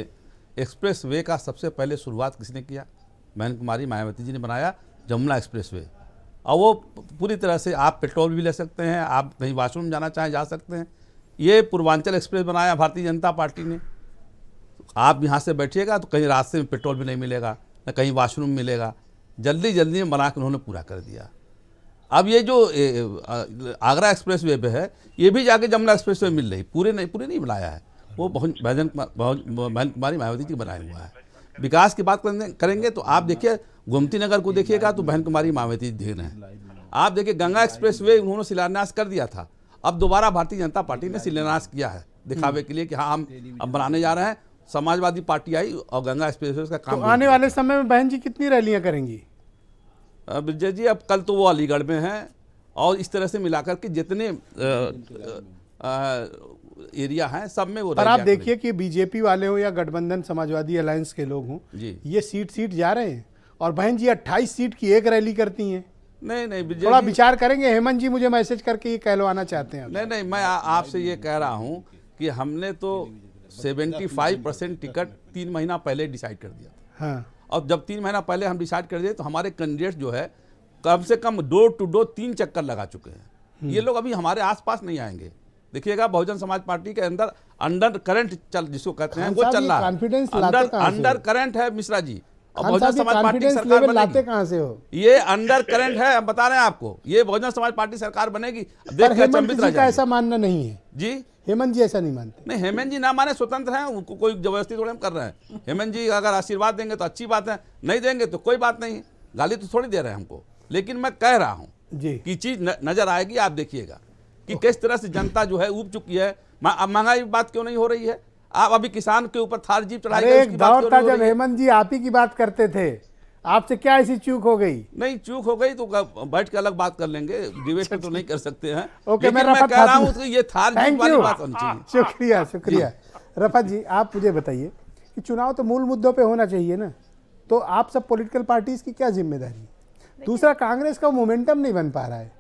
एक्सप्रेस वे का सबसे पहले शुरुआत किसने किया? बहन कुमारी मायावती जी ने बनाया जमुना एक्सप्रेस वे। और वो पूरी तरह से आप पेट्रोल भी ले सकते हैं, आप कहीं वॉशरूम जाना चाहें जा सकते हैं। ये पूर्वांचल एक्सप्रेस बनाया भारतीय जनता पार्टी ने। आप यहाँ से बैठिएगा तो कहीं रास्ते में पेट्रोल भी नहीं मिलेगा, न कहीं वॉशरूम मिलेगा। जल्दी जल्दी में बना के उन्होंने पूरा कर दिया। अब ये जो आगरा एक्सप्रेस वे पे है, ये भी जाके जमुना एक्सप्रेस वे मिल रही, पूरे नहीं बनाया है, वो बहन कुमारी मायावती जी बनाया हुआ है। विकास की बात करेंगे तो आप देखिए, गोमती नगर को देखिएगा तो बहन कुमारी मायावती देन है। आप देखिए, गंगा एक्सप्रेस वे उन्होंने शिलान्यास कर दिया था, अब दोबारा भारतीय जनता पार्टी ने शिलान्यास किया है दिखावे के लिए कि हाँ, हम अब बनाने जा रहे हैं। समाजवादी पार्टी आई और गंगा एक्सप्रेसवे का काम। तो आने वाले समय में बहन जी कितनी रैलियां करेंगी? विजय जी, अब कल तो वो अलीगढ़ में हैं, और इस तरह से मिलाकर के जितने एरिया हैं सब में वो। पर आप देखिए कि बीजेपी वाले हो या गठबंधन समाजवादी अलायंस के लोग हों, ये सीट जा रहे हैं, और बहन जी 28 सीट की एक रैली करती हैं। नहीं, थोड़ा विचार करेंगे। हेमंत जी मुझे मैसेज करके ये कहलवाना चाहते हैं। नहीं, मैं आपसे ये कह रहा हूँ कि हमने तो 75% टिकट 3 महीना पहले डिसाइड कर दिया था। हाँ। और जब 3 महीना पहले हम डिसाइड कर दिए तो हमारे कैंडिडेट जो है कम से कम डोर टू डोर 3 चक्कर लगा चुके हैं। ये लोग अभी हमारे आसपास नहीं आएंगे। देखिएगा, बहुजन समाज पार्टी के अंदर अंडर करंट जिसको कहते हैं वो चल रहा है। अंडर करंट है मिश्रा जी, और बहुजन समाज पार्टी सरकार लाते कहां से हो? ये अंडर करंट है, हम बता रहे हैं आपको। ये बहुजन समाज पार्टी सरकार बनेगी, देख के अचंभित रह जाएंगे। ऐसा मानना नहीं है जी, हेमंत जी ऐसा नहीं मानते। नहीं, हेमंत जी ना माने, स्वतंत्र हैं, उनको कोई जबरदस्ती थोड़ी हम कर रहे हैं। हेमंत जी अगर आशीर्वाद देंगे तो अच्छी बात है, नहीं देंगे तो कोई बात नहीं, गाली तो थोड़ी दे रहे हैं हमको। लेकिन मैं कह रहा हूँ कि चीज नजर आएगी, आप देखिएगा कि किस तरह से जनता जो है ऊब चुकी है। अब महंगाई की बात क्यों नहीं हो रही है? आप अभी किसान के ऊपर थार जीप चढ़ाई, एक दौर था जब हेमंत जी आप ही की बात करते थे, आपसे क्या ऐसी चूक हो गई? नहीं, चूक हो गई तो बैठ के अलग बात कर लेंगे, डिबेट तो नहीं कर सकते हैं। ओके, मैं कह रहा हूं कि ये थार जीप वाली बात होनी चाहिए। शुक्रिया। रफत जी, आप मुझे बताइए कि चुनाव तो मूल मुद्दों पे होना चाहिए ना, तो आप सब पॉलिटिकल पार्टीज की क्या जिम्मेदारी? दूसरा, कांग्रेस का मोमेंटम नहीं बन पा रहा है।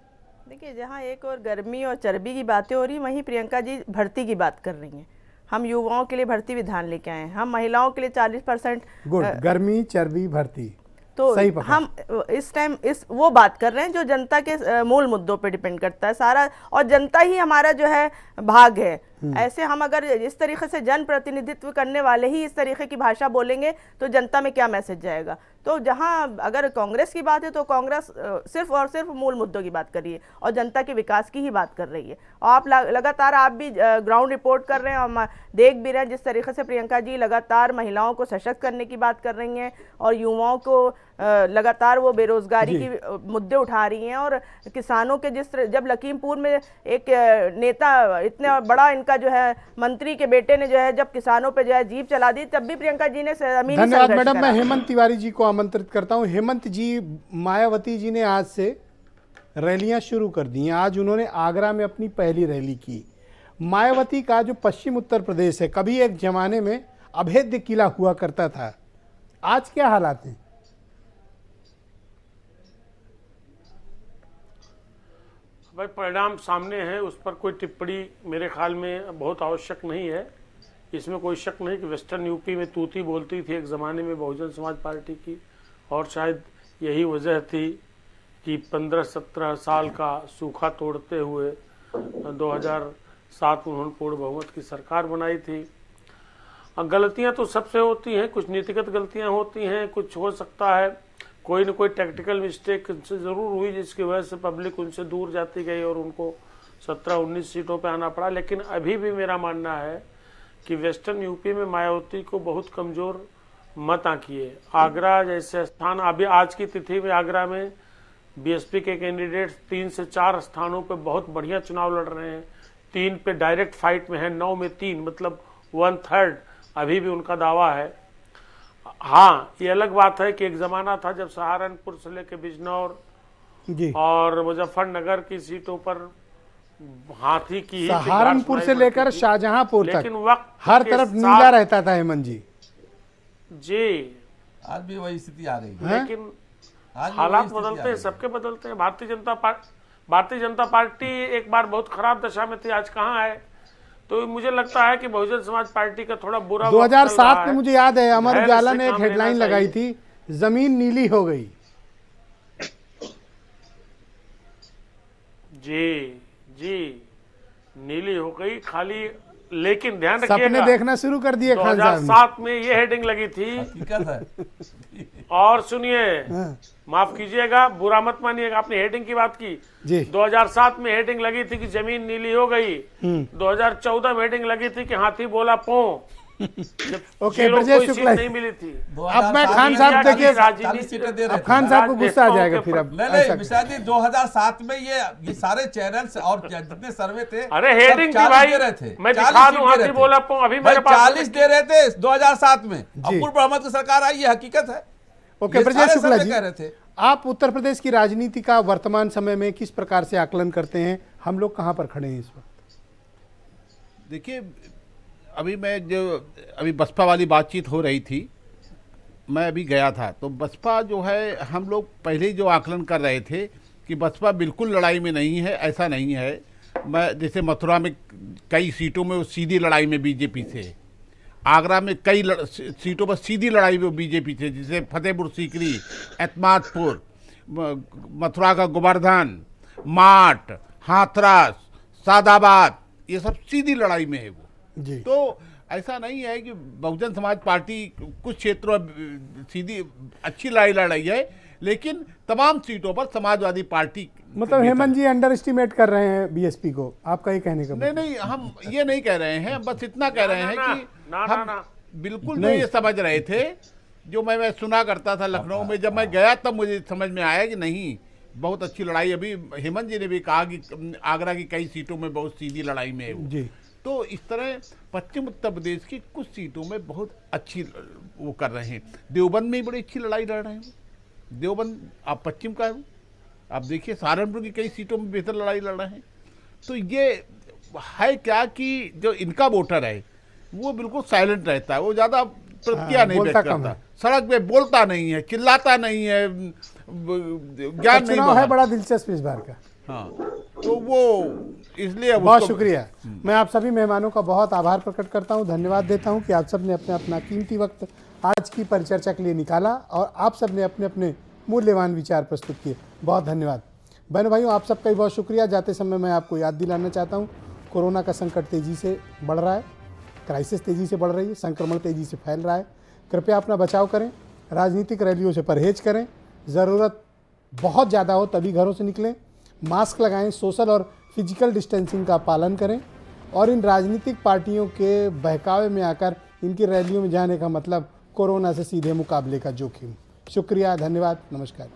देखिए, जहाँ एक और गर्मी और चर्बी की बातें हो रही, वहीं प्रियंका जी भर्ती की बात कर रही हैं। हम युवाओं के लिए भर्ती विधान लेके आए हैं, हम महिलाओं के लिए 40%। गुड, गर्मी, चर्बी, भर्ती, तो हम इस टाइम वो बात कर रहे हैं जो जनता के मूल मुद्दों पे डिपेंड करता है सारा, और जनता ही हमारा जो है भाग है। ऐसे हम अगर इस तरीके से जन प्रतिनिधित्व करने वाले ही इस तरीके की भाषा बोलेंगे तो जनता में क्या मैसेज जाएगा। तो जहां अगर कांग्रेस की बात है तो कांग्रेस सिर्फ और सिर्फ मूल मुद्दों की बात कर रही है और जनता के विकास की ही बात कर रही है। और आप लगातार आप भी ग्राउंड रिपोर्ट कर रहे हैं, हम देख भी रहे हैं जिस तरीके से प्रियंका जी लगातार महिलाओं को सशक्त करने की बात कर रही हैं और युवाओं को लगातार वो बेरोजगारी की मुद्दे उठा रही हैं। और किसानों के जब लखीमपुर में एक नेता इतना बड़ा इनका जो है मंत्री के बेटे ने जो है जब किसानों पे जो है जीप चला दी, तब भी प्रियंका जी ने जमीनी धन्यवाद मैडम। मैं हेमंत तिवारी जी को आमंत्रित करता हूं। हेमंत जी, मायावती जी ने आज से रैलियां शुरू कर दी हैं। आज उन्होंने आगरा में अपनी पहली रैली की। मायावती का जो पश्चिम उत्तर प्रदेश है, कभी एक जमाने में अभेद्य किला हुआ करता था, आज क्या हालात हैं? भाई परिणाम सामने है, उस पर कोई टिप्पणी मेरे ख्याल में बहुत आवश्यक नहीं है। इसमें कोई शक नहीं कि वेस्टर्न यूपी में तूती बोलती थी एक ज़माने में बहुजन समाज पार्टी की, और शायद यही वजह थी कि 15-17 साल का सूखा तोड़ते हुए 2007 में उन्होंने पूर्ण बहुमत की सरकार बनाई थी। गलतियां तो सबसे होती हैं, कुछ नीतिगत गलतियां होती हैं, कुछ हो सकता है कोई न कोई टेक्निकल मिस्टेक उनसे ज़रूर हुई जिसकी वजह से पब्लिक उनसे दूर जाती गई और उनको 17-19 सीटों पर आना पड़ा। लेकिन अभी भी मेरा मानना है कि वेस्टर्न यूपी में मायावती को बहुत कमज़ोर मत आंकिए। आगरा जैसे स्थान, अभी आज की तिथि में आगरा में बीएसपी के कैंडिडेट 3 से 4 स्थानों पे बहुत बढ़िया चुनाव लड़ रहे हैं। 3 पे डायरेक्ट फाइट में है, 9 में 3, मतलब 1/3 अभी भी उनका दावा है। हाँ, ये अलग बात है कि एक ज़माना था जब सहारनपुर से लेकर बिजनौर और मुजफ्फरनगर की सीटों पर हाथी की ही सहारनपुर से लेकर शाहजहांपुर तक लेकिन वक्त हर तरफ नीला रहता था हेमंत जी। आज भी वही स्थिति आ रही है, लेकिन हालात बदलते हैं, सबके बदलते हैं। भारतीय जनता पार्टी एक बार बहुत खराब दशा में थी, आज कहाँ है? तो मुझे लगता है कि बहुजन समाज पार्टी का थोड़ा बुरा 2007 में मुझे याद है अमर उजाला ने एक हेडलाइन लगाई थी, जमीन नीली हो गई। जी नीली हो गई खाली, लेकिन ध्यान रखिएगा सपने देखना शुरू कर दिए खान साहब ने। 2007 में ये हेडिंग लगी थी और सुनिए, माफ कीजिएगा, बुरा मत मानिएगा, आपने हेडिंग की बात की जी। 2007 में हेडिंग लगी थी कि जमीन नीली हो गई। 2014 में हेडिंग लगी थी कि हाथी बोला पो। ओके, ब्रजेश शुक्ला नहीं मिली थी। अब मैं खान साहब देखिए, अब खान साहब को गुस्सा आ जाएगा फिर। अब नहीं मिश्रा जी, 2007 में ये सारे चैनल्स और जितने सर्वे थे, अरे हेडिंग थी भाई, मैं दिखा दूं, हाथी बोला पो अभी मेरे पास 40 दे रहे थे 2007 में। अब पूर्ण बहुमत की सरकार आई, ये हकीकत है। ओके, ब्रजेश शुक्ला जी, आप उत्तर प्रदेश की राजनीति का वर्तमान समय में किस प्रकार से आकलन करते हैं? हम लोग कहां पर खड़े हैं इस वक्त? देखिए, अभी बसपा वाली बातचीत हो रही थी, मैं अभी गया था, तो बसपा जो है, हम लोग पहले ही जो आकलन कर रहे थे कि बसपा बिल्कुल लड़ाई में नहीं है, ऐसा नहीं है। मैं जैसे मथुरा में कई सीटों में वो सीधी लड़ाई में बीजेपी से, आगरा में कई सीटों पर सीधी लड़ाई में बीजेपी से, जैसे फतेहपुर सीकरी, एतमादपुर, मथुरा का गोवर्धन, माट, हाथरस, सादाबाद, ये सब सीधी लड़ाई में है वो जी। तो ऐसा नहीं है कि बहुजन समाज पार्टी कुछ क्षेत्रों में सीधी अच्छी लड़ाई लड़ रही है, लेकिन तमाम सीटों पर समाजवादी पार्टी, मतलब हेमंत जी अंडर एस्टिमेट कर रहे हैं बीएसपी को, आपका ये कहने का? नहीं, हम ये नहीं कह रहे हैं, बस इतना कह रहे हैं कि हम बिल्कुल जो ये समझ रहे थे, जो मैं सुना करता था लखनऊ में, जब मैं गया तब मुझे समझ में आया कि नहीं, बहुत अच्छी लड़ाई। अभी हेमंत जी ने भी कहा कि आगरा की कई सीटों में बहुत सीधी लड़ाई में है जी। तो इस तरह पश्चिम उत्तर प्रदेश की कुछ सीटों में बहुत अच्छी वो कर रहे हैं। देवबंद में बड़ी अच्छी लड़ाई लड़ रहे हैं। देवबंद आप पश्चिम का है, आप देखिए सहारनपुर की कई सीटों में बेहतर लड़ाई लड़ रहे हैं। तो ये है क्या कि जो इनका वोटर है वो बिल्कुल साइलेंट रहता है, वो ज़्यादा प्रतिक्रिया नहीं व्यक्त करता, सड़क पे बोलता नहीं है, चिल्लाता नहीं है, ज्ञान नहीं है। बड़ा दिलचस्प इस बार का। हाँ, तो वो इसलिए बहुत शुक्रिया। मैं आप सभी मेहमानों का बहुत आभार प्रकट करता हूं, धन्यवाद देता हूं कि आप सब ने अपना अपना कीमती वक्त आज की परिचर्चा के लिए निकाला और आप सब ने अपने अपने मूल्यवान विचार प्रस्तुत किए। बहुत धन्यवाद। बहनों भाइयों, आप सबका भी बहुत शुक्रिया। जाते समय मैं आपको याद दिलाना चाहता हूं, कोरोना का संकट तेज़ी से बढ़ रहा है, क्राइसिस तेज़ी से बढ़ रही है, संक्रमण तेज़ी से फैल रहा है। कृपया अपना बचाव करें, राजनीतिक रैलियों से परहेज करें, ज़रूरत बहुत ज़्यादा हो तभी घरों से निकलें, मास्क लगाएं, सोशल और फिजिकल डिस्टेंसिंग का पालन करें और इन राजनीतिक पार्टियों के बहकावे में आकर इनकी रैलियों में जाने का मतलब कोरोना से सीधे मुकाबले का जोखिम। शुक्रिया, धन्यवाद, नमस्कार।